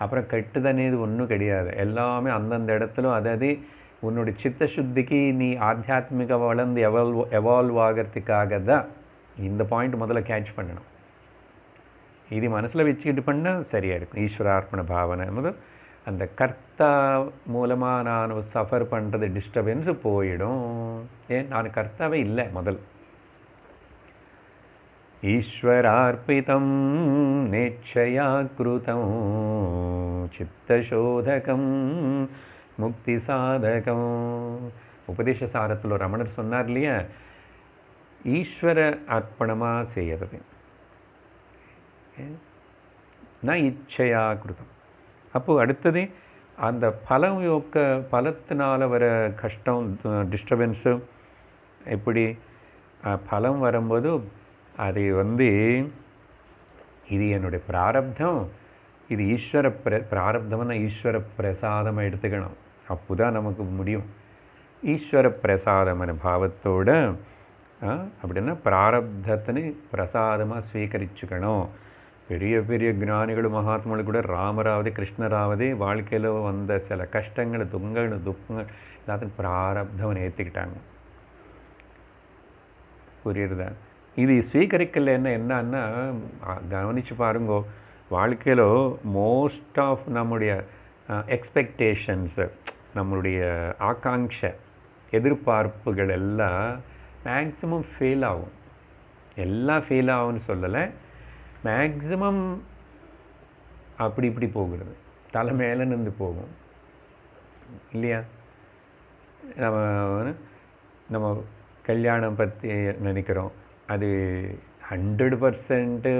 அப்புறம் கெட்டுதனேது ஒன்றும் கிடையாது. எல்லாமே அந்தந்த இடத்துல அதாவது உன்னுடைய சித்த சுத்திக்கு நீ ஆத்தியாத்மிக வளர்ந்து எவால்வ் ஆகிறதுக்காக தான் இந்த பாயிண்ட் முதல்ல கேட்ச் பண்ணணும். இது மனசில் வச்சுக்கிட்டு பண்ணால் சரியாக இருக்கும். ஈஸ்வரார்ப்பண பாவனை முதல் அந்த கர்த்தா மூலமாக நான் சஃபர் பண்ணுறது டிஸ்டர்பன்ஸு போயிடும். ஏன் நான் கர்த்தாவே இல்லை. முதல் ஈஸ்வரார்ப்பிதம் நேச்சயா கிருதம் சித்தசோதகம் முக்தி சாதகம். உபதேச சாரத்தில் ரமணர் சொன்னார் இல்லையா, ஈஸ்வர அர்ப்பணமாக செய்யறது நான் இச்சையா கிருதம். அப்போது அடுத்தது அந்த பலத்தினால் வர கஷ்டம் டிஸ்டர்பன்ஸு எப்படி பலம் வரும்போது அது இது என்னுடைய பிராரப்தம், இது ஈஸ்வர பிராரப்தம்னா ஈஸ்வர பிரசாதமாக எடுத்துக்கணும். அப்போ தான் நமக்கு முடியும். ஈஸ்வர பிரசாதமான பாவத்தோடு அப்படின்னா பிராரப்தத்தினை பிரசாதமாக ஸ்வீகரிச்சுக்கணும். பெரிய பெரிய ஞானிகளும் மகாத்மாக்கள் கூட ராமராவது கிருஷ்ணராவது வாழ்க்கையில் வந்த சில கஷ்டங்கள் துக்கங்கள் எல்லாத்தையும் பிராரப்தம் ஏற்றிக்கிட்டாங்க. புரியுறதா? இது ஸ்வீகரிக்கலைன்னா என்னன்னா கவனித்து பாருங்கோ, வாழ்க்கையில் மோஸ்ட் ஆஃப் நம்முடைய எக்ஸ்பெக்டேஷன்ஸு, நம்மளுடைய ஆகாங்ஷை, எதிர்பார்ப்புகள் எல்லாம் மேக்ஸிமம் ஃபெயில் ஆகும். எல்லாம் ஃபெயில் ஆகும்னு சொல்லலை, மேக்ஸிமம் அப்படி இப்படி போகிறது, தலை மேலே நின்று போகும் இல்லையா? நம்ம கல்யாணம் பற்றி நினைக்கிறோம், அது 100%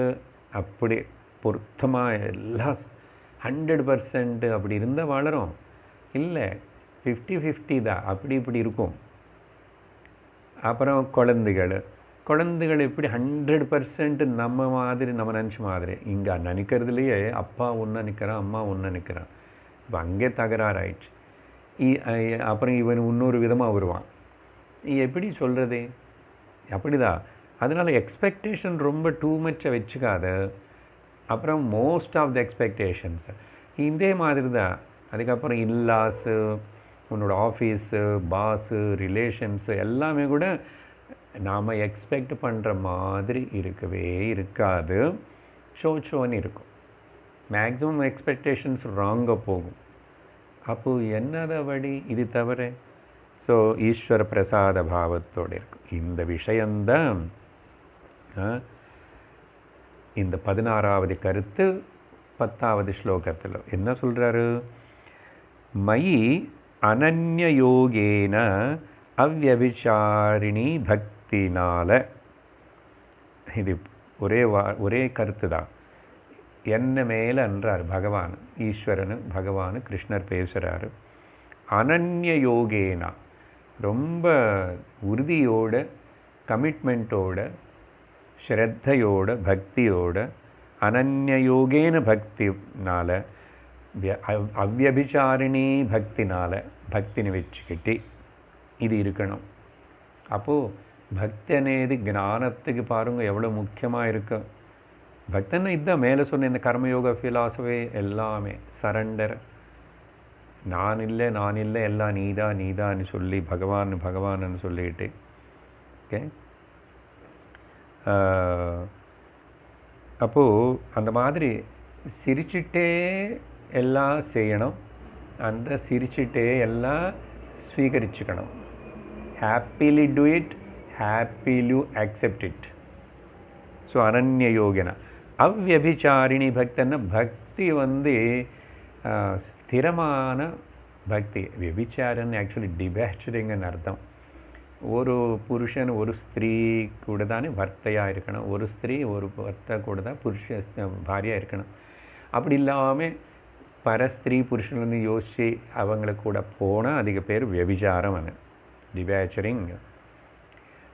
அப்படி பொருத்தமாக எல்லாம் 100% அப்படி இருந்தால் வளரும். இல்லை 50-50 தான், அப்படி இப்படி இருக்கும். அப்புறம் குழந்தைகள் எப்படி 100% நம்ம மாதிரி நம்ம நினச்ச மாதிரி இங்கே நினைக்கிறதுலையே அப்பா ஒன்று நினைக்கிறான், அம்மா ஒன்று நினைக்கிறான். இப்போ அங்கே தகராறாயிடுச்சு. அப்புறம் இவன் இன்னொரு விதமாக வருவான். எப்படி சொல்கிறது? அப்படிதான். அதனால் எக்ஸ்பெக்டேஷன் ரொம்ப டூ மச்சை வச்சுக்காத. அப்புறம் மோஸ்ட் ஆஃப் த எக்ஸ்பெக்டேஷன்ஸ் இதே மாதிரி தான். அதுக்கப்புறம் இல்லாஸு, உன்னோட ஆஃபீஸு, பாஸு, ரிலேஷன்ஸு எல்லாமே கூட நாம் எக்ஸ்பெக்ட் பண்ணுற மாதிரி இருக்கவே இருக்காது. ஷோன்னு இருக்கும். மேக்ஸிமம் எக்ஸ்பெக்டேஷன்ஸ் ராங்காக போகும். அப்போது என்னது வழி? இது தவிர ஸோ ஈஸ்வர பிரசாத பாவத்தோடு இருக்கும். இந்த விஷயந்தான் இந்த 16வது கருத்து 10வது ஸ்லோகத்தில் என்ன சொல்கிறாரு? மயி அனன்ய யோகேன அவ்யபிசாரிணி பக்தினால. இது ஒரே கருத்து தான். என்ன மேலே என்றார் பகவான், ஈஸ்வரனு பகவான் கிருஷ்ணர் பேசுகிறாரு. அனன்ய யோகேனா ரொம்ப உறுதியோட, கமிட்மெண்ட்டோட, ஸ்ரத்தையோட, பக்தியோட, அனன்ய யோகேன பக்தினால, அவ்யபிசாரிணி பக்தினால, பக்தினை வச்சுக்கிட்டு இது இருக்கணும். அப்போது பக்தி అనేది ஞானத்துக்கு பாருங்கள் எவ்வளோ முக்கியமாக இருக்கு. பக்தன்னா இதுதான் மேலே சொன்ன இந்த கர்மயோக ஃபிலாசபி எல்லாமே சரண்டர். நான் இல்லை எல்லாம் நீதான்னு சொல்லி பகவான்னு சொல்லிட்டு ஓகே. அப்போது அந்த மாதிரி சிரிச்சிட்டே எல்லாம் செய்யணும். அந்த சிரிச்சிட்டே எல்லாம் ஸ்வீகரிச்சுக்கணும். Happily do it, happily accept it. So அனன்ய யோகினா அவ்யபிசாரிணி பக்தன்னா பக்தி ஸ்திரமான பக்தி. விபிச்சாரன்னு ஆக்சுவலி டிபேச்சரிங்கன்னு அர்த்தம். ஒரு புருஷன் ஒரு ஸ்திரீ கூட தானே வர்த்தையாக இருக்கணும், ஒரு ஸ்திரீ ஒரு வர்த்தை கூட தான் பாரியாக இருக்கணும். அப்படி இல்லாமல் பரஸ்திரீ புருஷன் யோசித்து அவங்கள கூட போனால் அதிக பேர் வியபிச்சாரம் டிபேச்சரிங்.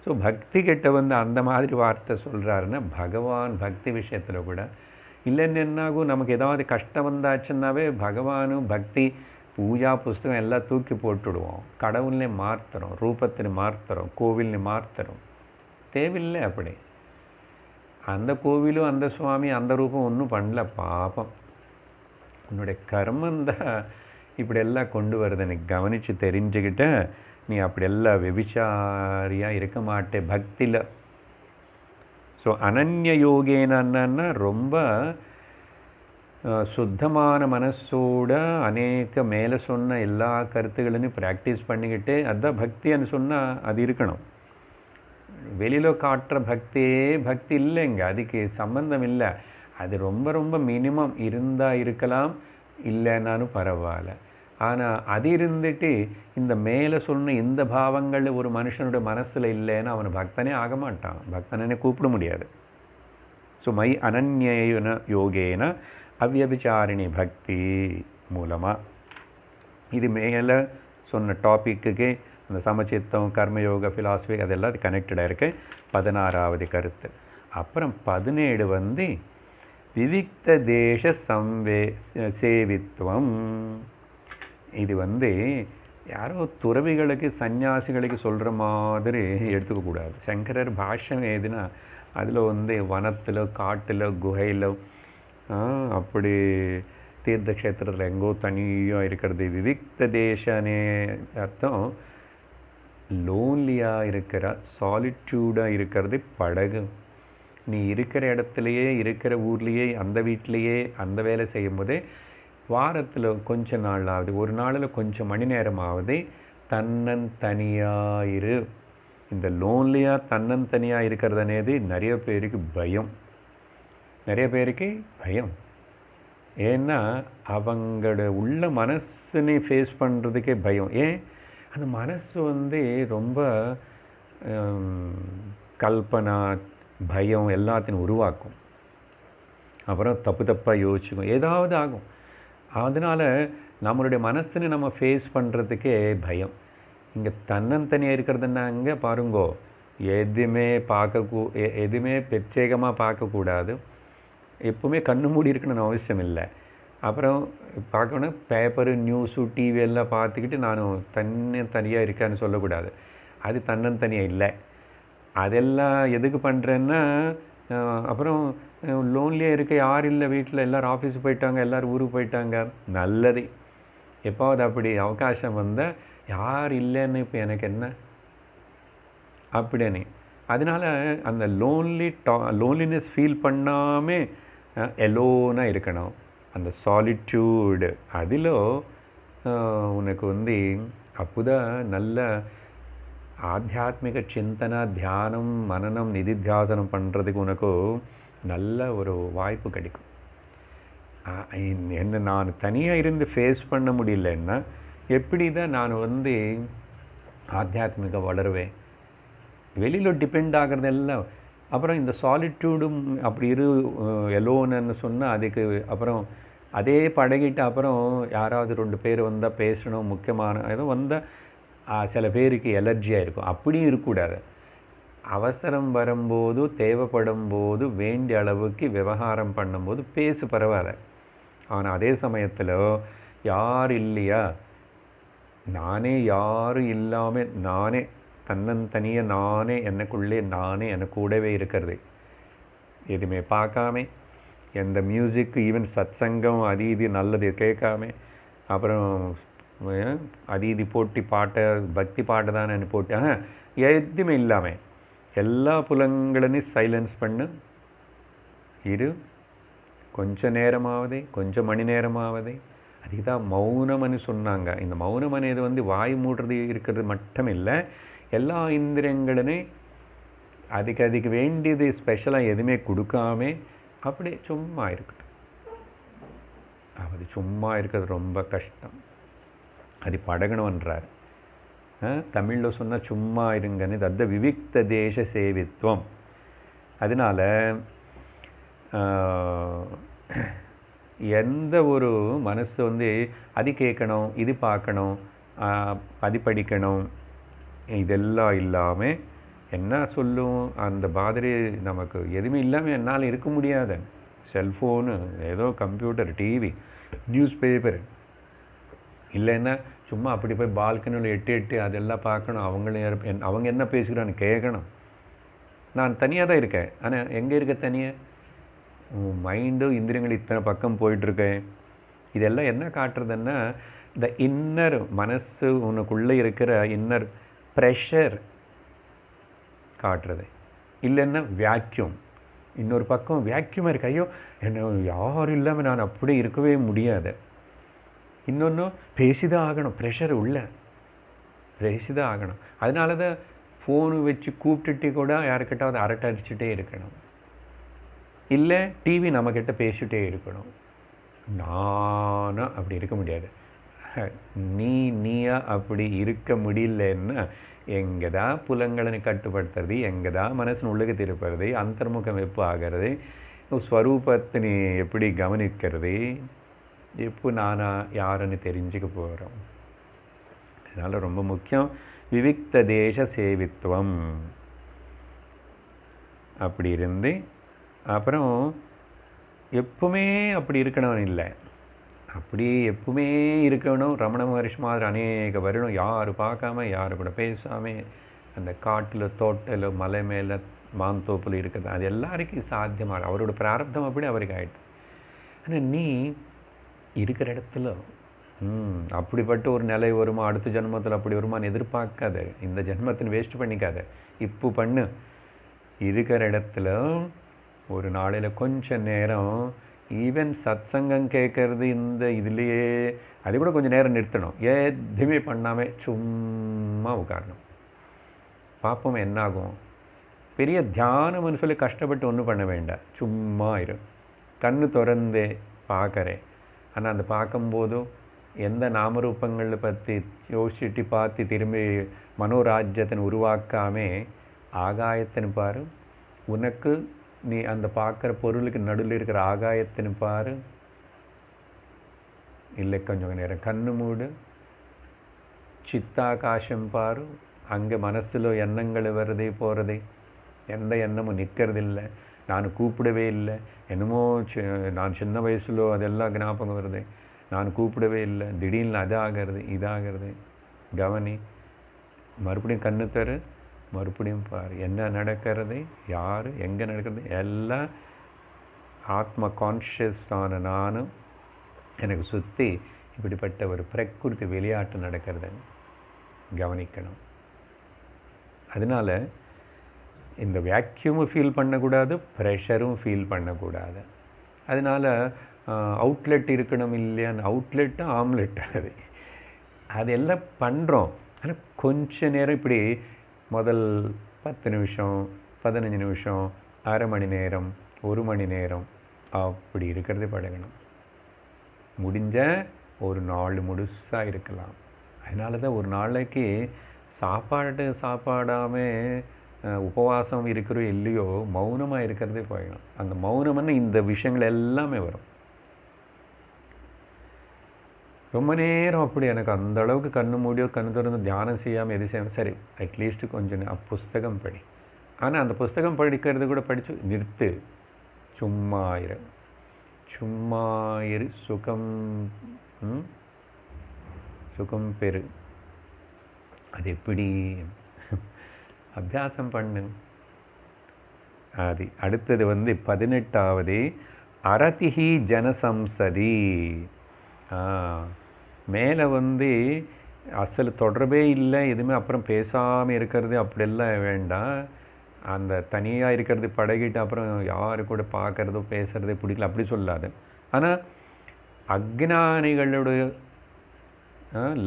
ஸோ பக்தி கிட்ட அந்த மாதிரி வார்த்தை சொல்கிறாருன்னா பகவான் பக்தி விஷயத்தில் கூட இல்லைன்னு என்னாகும், நமக்கு ஏதாவது கஷ்டம் வந்தாச்சுன்னாவே பகவானும் பக்தி பூஜா புஸ்தகம் எல்லாம் தூக்கி போட்டுடுவோம். கடவுள்னே மாற்றுறோம், ரூபத்தினை மாற்றுறோம், கோவில்னு மாற்றுறோம். தேவையில்லை அப்படி. அந்த கோவிலும் அந்த சுவாமி அந்த ரூபம் ஒன்றும் பண்ணல பாப்பம். உன்னுடைய கர்மந்தான் இப்படியெல்லாம் கொண்டு வருது. நீ கவனித்து தெரிஞ்சுக்கிட்ட நீ அப்படியெல்லாம் விபிச்சாரியாக இருக்க மாட்டே பக்தியில். ஸோ அனன்ய யோகேனா ரொம்ப சுத்தமான மனசோட அநேக மேலே சொன்ன எல்லா கருத்துக்களையும் ப்ராக்டிஸ் பண்ணிக்கிட்டு அதுதான் பக்தின்னு சொன்னால் அது இருக்கணும். வெளியில் காட்டுற பக்தியே பக்தி இல்லைங்க, அதுக்கு சம்பந்தம் இல்லை. அது ரொம்ப ரொம்ப மினிமம் இருந்தால் இருக்கலாம், இல்லைன்னாலும் பரவாயில்ல. ஆனால் அது இருந்துட்டு இந்த மேலே சொன்ன இந்த பாவங்கள் ஒரு மனுஷனுடைய மனசில் இல்லைன்னா அவன் பக்தனே ஆக மாட்டான், பக்தனே கூப்பிட முடியாது. ஸோ மை அனன்யேன யோகேன அவ்யபிச்சாரிணி பக்தி மூலமாக இது மேலே சொன்ன டாப்பிக்கு அந்த சமச்சித்தம் கர்மயோக ஃபிலாசபி அதெல்லாம் அது கனெக்டடாக இருக்கு. 16வது கருத்து. அப்புறம் 17 விவிக்த தேச சேவித்துவம். இது யாரோ துறவிகளுக்கு சன்னியாசிகளுக்கு சொல்கிற மாதிரி எடுத்துக்கக்கூடாது. சங்கரர் பாஷ்யம் ஏதுன்னா அதில் வனத்தில் காட்டில் குகையில் அப்படி தீர்த்த க்ஷேத்திரத்தில் எங்கோ தனியாக இருக்கிறது. விவிக்த தேசனே அர்த்தம் லோன்லியாக இருக்கிற, சாலிட்யூடாக இருக்கிறது படகு. நீ இருக்கிற இடத்துலையே இருக்கிற ஊர்லேயே அந்த வீட்டிலையே அந்த வேலை செய்யும்போதே வாரத்தில் கொஞ்ச நாளாவது ஒரு நாளில் கொஞ்சம் மணி நேரமாவது தன்னந்தனியாக இரு. இந்த லோன்லியாக தன்னந்தனியாக இருக்கிறதுனேது நிறைய பேருக்கு பயம், நிறைய பேருக்கு பயம். ஏன்னா அவங்களோட உள்ள மனசுன்னு ஃபேஸ் பண்ணுறதுக்கே பயம். ஏன் அந்த மனசு ரொம்ப கல்பனா பயம் எல்லாத்தையும் உருவாக்கும். அப்புறம் தப்பு தப்பாக யோசிச்சுக்கும், ஏதாவது ஆகும். அதனால் நம்மளுடைய மனசுன்னு நம்ம ஃபேஸ் பண்ணுறதுக்கே பயம். இங்கே தன்னந்தனியாக இருக்கிறதுன்னா அங்கே பாருங்கோ, எதுவுமே எதுவுமே பிரத்யேகமாக பார்க்கக்கூடாது. எப்பவுமே கண்ணு மூடி இருக்கணும்னு அவசியம் இல்லை. அப்புறம் பார்க்கணும் பேப்பரு நியூஸு டிவி எல்லாம் பார்த்துக்கிட்டு நான் தனியாக இருக்கேன்னு சொல்லக்கூடாது. அது தன்னந்தனியாக இல்லை. அதெல்லாம் எதுக்கு பண்ணுறேன்னா அப்புறம் லோன்லியாக இருக்க யாரும் இல்லை வீட்டில், எல்லோரும் ஆஃபீஸுக்கு போயிட்டாங்க, எல்லோரும் ஊருக்கு போயிட்டாங்க, நல்லது. எப்போது அப்படி அவகாசம் வந்தால் யார் இல்லைன்னு இப்போ எனக்கு என்ன அப்படின்னு. அதனால் அந்த லோன்லினஸ் ஃபீல் பண்ணாமல் எலோனாக இருக்கணும். அந்த சாலிட்யூடு அதில் உனக்கு அப்போதான் நல்ல ஆத்தியாத்மிக சிந்தனை தியானம் மனனம் நிதித்தியாசனம் பண்ணுறதுக்கு உனக்கு நல்ல ஒரு வாய்ப்பு கிடைக்கும். என்ன நான் தனியாக இருந்து ஃபேஸ் பண்ண முடியலன்னா எப்படி தான் நான் ஆத்தியாத்மிக வளருவேன்? வெளியில் டிபெண்ட் ஆகிறதெல்லாம். அப்புறம் இந்த சாலிட்யூடும் அப்படி எலோன்னு சொன்னால் அதுக்கு அப்புறம் அதே பழகிட்டு அப்புறம் யாராவது 2 பேர் வந்தால் பேசணும், முக்கியமான ஏதோ வந்தால் சில பேருக்கு எலர்ஜியாக இருக்கும். அப்படியும் இருக்கக்கூடாது. அவசரம் வரும்போது தேவைப்படும் போது வேண்டிய அளவுக்கு விவகாரம் பண்ணும்போது பேசு பரவாயில்ல. ஆனால் அதே சமயத்தில் யார் இல்லையா, நானே யாரும் இல்லாமல் நானே தன்னந்தனியாக நானே எனக்குள்ளே நானே எனக்கு கூடவே இருக்கிறது, எதுவுமே பார்க்காம எந்த மியூசிக் ஈவன் சத்சங்கம் அது இது நல்லது கேட்காம அப்புறம் அது இது போட்டி பாட்டை பக்தி பாட்டு தான் போட்டு எதுவுமே இல்லாமல் எல்லா புலங்களையும் சைலன்ஸ் பண்ணு இரு. கொஞ்ச நேரமாவது கொஞ்சம் மணி நேரமாவது. அதுக்கு தான் மௌனம்னு சொன்னாங்க. இந்த மௌனமனு இது வாய் மூடுறது இருக்கிறது மட்டும் இல்லை, எல்லா இந்திரியங்களையும் அதுக்கு வேண்டியது ஸ்பெஷலாக எதுவுமே கொடுக்காம அப்படி சும்மா இருக்கட்டும். அது சும்மா இருக்கிறது ரொம்ப கஷ்டம், அது பழகணுன்றார். தமிழில் சொன்னால் சும்மா இருங்கன்னு தத்த விவிக்த தேச சேவித்துவம். அதனால் எந்த ஒரு மனசு அது கேட்கணும், இது பார்க்கணும், அது படிக்கணும், இதெல்லாம் இல்லாமல் என்ன சொல்லும் அந்த மாதிரி நமக்கு எதுவுமே இல்லாமல் என்னால் இருக்க முடியாது. செல்ஃபோனு, ஏதோ கம்ப்யூட்டர், டிவி, நியூஸ் பேப்பர் இல்லைன்னா சும்மா அப்படி போய் பால்கனியில் எட்டு அதெல்லாம் பார்க்கணும். அவங்க என்ன பேசுகிறான்னு கேட்கணும். நான் தனியாக தான் இருக்கேன். ஆனால் எங்கே இருக்க தனியாக மைண்டும் இந்திரியங்கள் இத்தனை பக்கம் போயிட்டுருக்கேன். இதெல்லாம் என்ன காட்டுறதுன்னா இந்த இன்னர் மனசு உனக்குள்ளே இருக்கிற இன்னர் ப்ரெஷர் காட்டுறது. இல்லைன்னா வேக்யூம், இன்னொரு பக்கம் வேக்யூமாக இருக்கு, ஐயோ என்ன யாரும் இல்லாமல் நான் அப்படியே இருக்கவே முடியாது. இன்னொன்று பேசிதான் ஆகணும், ப்ரெஷர் உள்ள பேசிதான் ஆகணும். அதனால தான் ஃபோனு வச்சு கூப்பிட்டுட்டு கூட யாருக்கிட்டாவது அரட்டை அடிச்சுட்டே இருக்கணும், இல்லை டிவி நம்மக்கிட்ட பேசிகிட்டே இருக்கணும். நானும் அப்படி இருக்க முடியாது. நீயா அப்படி இருக்க முடியலன்னா எங்கே தான் புலங்களை கட்டுப்படுத்துறது, எங்கே தான் மனசின் உள்ளுக்கு திருப்புறது, அந்தர்முகம் எப்போ ஆகிறது, ஸ்வரூபத்தை நீ எப்படி கவனிக்கிறது, எப்போ நானா யாருன்னு தெரிஞ்சுக்க போகிறோம். அதனால் ரொம்ப முக்கியம் விவிக்த தேச சேவித்துவம். அப்படி இருந்து அப்புறம் எப்பவுமே அப்படி இருக்கணும் இல்லை, அப்படி எப்பவுமே இருக்கணும். ரமண மகரிஷி மாதிரி அநேக வருடம் யார் பார்க்காம யாரு கூட பேசாமல் அந்த காட்டில் தோட்டில் மலை மேலே மாந்தோப்பில் இருக்குது, அது எல்லாருக்கும் சாத்தியமாக. அவரோட பிராரப்தம் அப்படி அவருக்கு ஆகிடுது. ஆனால் நீ இருக்கிற இடத்துல அப்படிப்பட்ட ஒரு நிலை வருமா, அடுத்த ஜென்மத்தில் அப்படி வருமானு எதிர்பார்க்காத. இந்த ஜென்மத்தின் வேஸ்ட் பண்ணிக்காத, இப்போ பண்ணு. இருக்கிற இடத்துல ஒரு நாளையில் கொஞ்சம் நேரம் ஈவன் சத் சங்கம் கேட்கறது இந்த இதுலேயே அது கூட கொஞ்சம் நேரம் நிறுத்தணும். எதுவுமே பண்ணாமல் சும்மா உட்காரணும். பார்ப்போம் என்னாகும். பெரிய தியானம்னு சொல்லி கஷ்டப்பட்டு ஒன்றும் பண்ண வேண்டாம், சும்மா இரு. கண்ணு திறந்தே பார்க்குறேன். ஆனால் அந்த பார்க்கும்போதும் எந்த நாமரூபங்களை பற்றி யோசிச்சுட்டு பார்த்து திரும்பி மனோராஜ்யத்தை உருவாக்காமே ஆகாயத்தின்னு பாரு. உனக்கு நீ அந்த பார்க்குற பொருளுக்கு நடுவில் இருக்கிற ஆகாயத்தின்னு பாரு. இல்லை கொஞ்சம் நேரம் கண்ணு மூடு, சித்தாகாசம் பாரு. அங்கே மனசில் எண்ணங்கள் வருதே போகிறதே, எந்த எண்ணமும் நிற்கிறதில்லை. நான் கூப்பிடவே இல்லை, என்னமோ நான் சின்ன வயசுல அதெல்லாம் ஞாபகம் வருது, நான் கூப்பிடவே இல்லை, திடீர்னு அதாகிறது இதாகிறது. கவனி, மறுபடியும் கண்ணு தரு, மறுபடியும் பாரு என்ன நடக்கிறது, யார் எங்கே நடக்கிறது, எல்லாம் ஆத்ம கான்ஷியஸ் ஆன நானும் எனக்கு சுற்றி இப்படிப்பட்ட ஒரு பிரகிருதி விளையாட்டு நடக்கிறத கவனிக்கணும். அதனால் இந்த வேக்யூமும் ஃபீல் பண்ணக்கூடாது, ப்ரெஷரும் ஃபீல் பண்ணக்கூடாது. அதனால் அவுட்லெட் இருக்கணும் இல்லையான்னு, அவுட்லெட்டு ஆம்லெட் அதெல்லாம் பண்ணுறோம். ஆனால் கொஞ்ச நேரம் இப்படி முதல் 10 நிமிஷம் 15 நிமிஷம் அரை மணி நேரம் 1 மணி நேரம் அப்படி இருக்கிறதே பழகணும். முடிஞ்ச ஒரு நாள் முழுசாக இருக்கலாம். அதனால தான் ஒரு நாளைக்கு சாப்பாடாமல் உபவாசம் இருக்கிறோம் இல்லையோ மௌனமாக இருக்கிறதே போயிடும். அந்த மௌனம்னா இந்த விஷயங்கள் எல்லாமே வரும். ரொம்ப நேரம் அப்படி எனக்கு அந்த அளவுக்கு கண்ணு மூடியோ கண்ணு திறந்து தியானம் செய்யாமல் எது செய்யாமல், சரி அட்லீஸ்ட்டு கொஞ்சம் புஸ்தகம் படி. ஆனால் அந்த புஸ்தகம் படிக்கிறது கூட படித்து நிறுத்து, சும்மா இரு, சும்மா இரு, சுகம் பெரு. அது எப்படி அபியாசம் பண்ணு. அது அடுத்தது 18வது அரதிஹி ஜனசம்சதி. மேலே அசல் தொடர்பே இல்லை எதுவுமே, அப்புறம் பேசாமல் இருக்கிறது அப்படியெல்லாம் வேண்டாம். அந்த தனியாக இருக்கிறது பழகிட்டு அப்புறம் யாரு கூட பார்க்குறதோ பேசுகிறதே பிடிக்கல அப்படி சொல்லாது. ஆனால் அக்ஞானிகளோட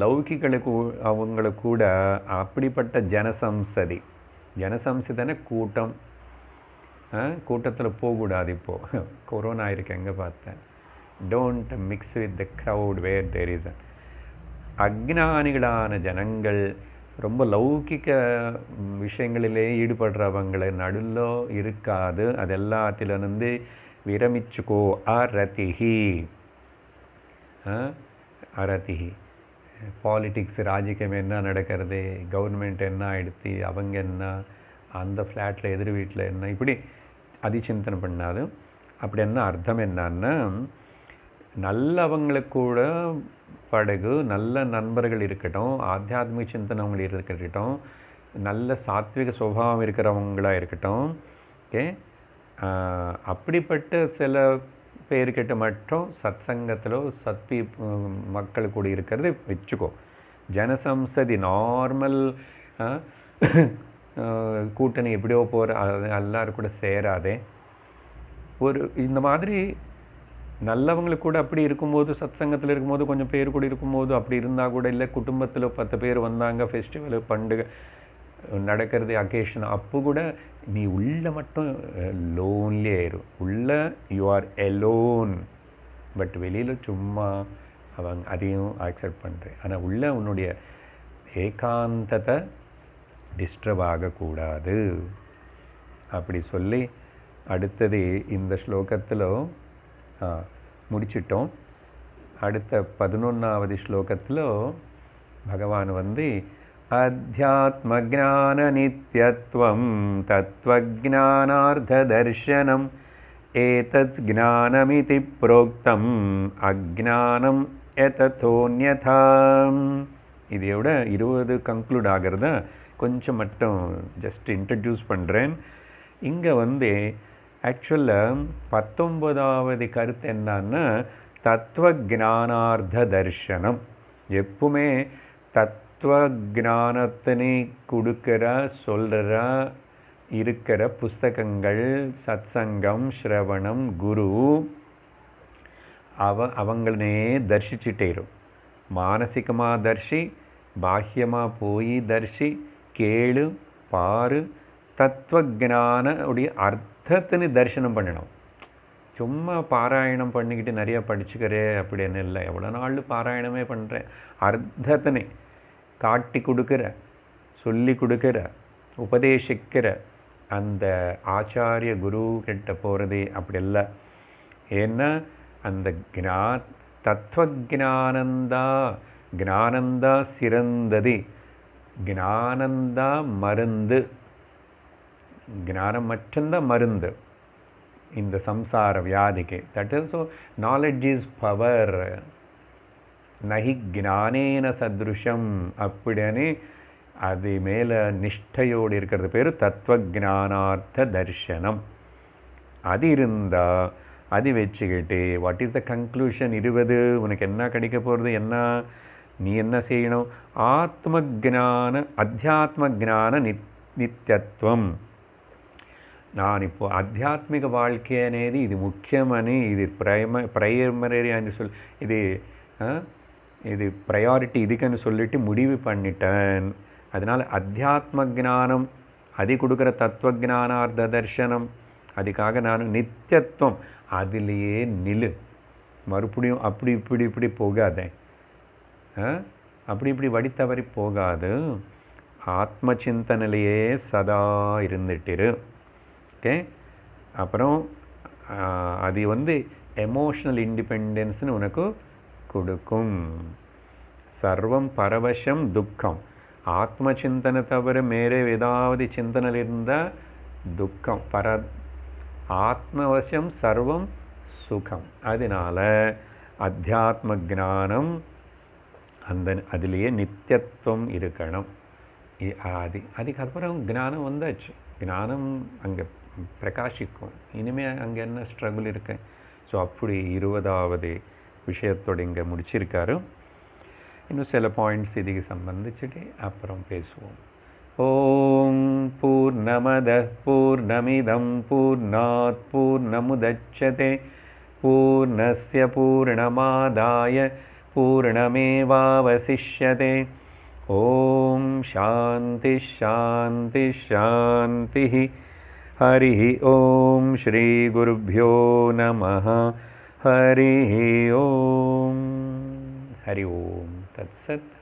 லௌகிகளுக்கு அவங்களை கூட அப்படிப்பட்ட ஜனசம்சதி தானே கூட்டம். கூட்டத்தில் போகக்கூடாது. இப்போது கொரோனா இருக்கு, எங்கே பார்த்தேன். Don't mix with the crowd where there is. அக்ஞானிகளான ஜனங்கள் ரொம்ப லௌகிக விஷயங்களிலே ஈடுபடுறவங்களை நடுவில் இருக்காது. அது எல்லாத்திலிருந்து விரமிச்சுக்கோ. அரதிஹி பாலிட்டிக்ஸ், ராஜ்யம் என்ன நடக்கிறது, கவர்மெண்ட் என்ன ஆயிடுத்து, அவங்க என்ன, அந்த ஃப்ளாட்டில் எதிர் வீட்டில் என்ன, இப்படி அதிசிந்தனை பண்ணாது. அப்படி என்ன அர்த்தம் என்னன்னா, நல்லவங்களுக்கு கூட படகு, நல்ல நண்பர்கள் இருக்கட்டும், ஆத்தியாத்மிக சிந்தனை அவங்களுக்கு இருக்கட்டும், நல்ல சாத்விக சுபாவம் இருக்கிறவங்களாக இருக்கட்டும், ஓகே. அப்படிப்பட்ட சில பேர்கிட்ட மட்டும் சத் சங்கத்தில் மக்கள் கூட இருக்கிறது வச்சுக்கோ. ஜனசம்சதி நார்மல் கூட்டணி எப்படியோ போகிற எல்லாரும் கூட சேராதே. ஒரு இந்த மாதிரி நல்லவங்களுக்கு கூட அப்படி இருக்கும்போது, சத் சங்கத்தில் இருக்கும்போது, கொஞ்சம் பேர் கூட இருக்கும்போது அப்படி இருந்தால் கூட, இல்லை குடும்பத்தில் 10 பேர் வந்தாங்க, ஃபெஸ்டிவலு பண்டிகை நடக்கிறது அக்கேஷன், அப்போ கூட நீ உள்ள மட்டும் லோன்லி ஆயிரும். உள்ள யூ ஆர் எலோன், பட் வெளியில் சும்மா அவங்க அதையும் அக்செப்ட் பண்ணுறேன். ஆனால் உள்ள உன்னுடைய ஏகாந்தத்தை டிஸ்டர்ப் ஆகக்கூடாது அப்படி சொல்லி அடுத்தது இந்த ஸ்லோகத்தில் முடிச்சிட்டோம். அடுத்த 11வது ஸ்லோகத்தில் பகவான் வந்து அத்தியாத்ம ஞான நித்யத்வம் தத்வஜானார்த்த தர்சனம் ஏதத் ஞானமிதி புரோக்தம் அஜ்ஞானம் எததோன்யதா. இதோட 20 கன்க்ளூட் ஆகிறத கொஞ்சம் மட்டும் ஜஸ்ட் இன்ட்ரடியூஸ் பண்ணுறேன். இங்கே வந்து ஆக்சுவலாக 19வது கருத்து என்னன்னா தத்துவ ஞானார்த்த தர்சனம். எப்பவுமே தத்துவ ஞானத்தினை கொடுக்கிற சொல்கிற இருக்கிற புஸ்தகங்கள், சத்சங்கம், ஸ்ரவணம், குரு அவங்களே தரிசிச்சுட்டேரும். மானசிகமாக தரிசி, பாஹ்யமாக போய் தரிசி, கேளு பாரு, தத்துவஜான உடைய அர்த்தத்தினை தரிசனம் பண்ணணும். சும்மா பாராயணம் பண்ணிக்கிட்டு நிறைய படிச்சுக்கிறே அப்படின்னு இல்லை. எவ்வளோ நாள் பாராயணமே பண்ணுறேன், அர்த்தத்தினை காட்டி கொடுக்குற, சொல்லி கொடுக்குற, உபதேசிக்கிற அந்த ஆச்சாரிய குரு கிட்ட போகிறதே அப்படி இல்லை. ஏன்னா அந்த தத்துவஜானந்தா ஞானந்தா சிறந்தது, ஞானந்தா மருந்து, ஞானம் மட்டும்தான் மருந்து இந்த சம்சார வியாதிக்கு. That is so knowledge is power நஹி ஞானேன சத்ருஷம் அப்படின்னு அது மேலே நிஷ்டையோடு இருக்கிறது பேர் தத்துவஜானார்த்த தர்சனம். அது இருந்தால் அது வச்சுக்கிட்டு வாட் இஸ் த கன்க்ளூஷன் 20 உனக்கு என்ன கிடைக்க போகிறது, என்ன நீ என்ன செய்யணும்? ஆத்ம ஜான அத்தியாத்ம ஜான நித்தியத்துவம். நான் இப்போது ఆధ్యాత్మిక வாழ்க்கை అనేది ఇది ముఖ్యమని, ఇది ప్రైమరీ అని இது ப்ரையாரிட்டி இதுக்குன்னு சொல்லிட்டு முடிவு பண்ணிட்டேன். அதனால் அத்தியாத்ம ஜானம் அது கொடுக்குற தத்துவ ஜானார்த்த தர்சனம், அதுக்காக நான் நித்தியத்துவம் அதிலேயே நில்லு. மறுபடியும் அப்படி இப்படி போகாதே, அப்படி இப்படி வழி தவறி போகாது. ஆத்ம சிந்தனையிலேயே சதா இருந்துட்டிரு. ஓகே. அப்புறம் அது வந்து எமோஷ்னல் இண்டிபெண்டன்ஸ்னு உனக்கு கொடுக்கும். சர்வம் பரவசம் துக்கம். ஆத்ம சிந்தனை தவிர மேலே ஏதாவது சிந்தனை இருந்தால் துக்கம். ஆத்மவசம் சர்வம் சுகம். அதனால் அத்தியாத்ம ஜானம் அதிலேயே நித்தியத்துவம் இருக்கணும். அதுக்கப்புறம் ஞானம் வந்தாச்சு, ஞானம் அங்கே பிரகாசிக்கும். இனிமேல் அங்கே என்ன ஸ்ட்ரகிள் இருக்கு. ஸோ அப்படி 20வது விஷயத்தோடு இங்கே முடிச்சிருக்காரு. இன்னும் சில பாயிண்ட்ஸ் இதுக்கு சம்பந்திச்சுட்டு அப்புறம் பேசுவோம். ஓம் பூர்ணமத பூர்ணமிதம் பூர்ணாத் பூர்ணமுதச்யதே பூர்ணஸ்ய பூர்ணமாதாய பூர்ணமேவாவசிஷ்யதே. ஓம் சாந்தி ஷாந்தி ஷாந்தி. ஹரி ஓம் ஸ்ரீ குருப்யோ நமः. ஹரி ஓம். ஹரி ஓம் தத்சத்.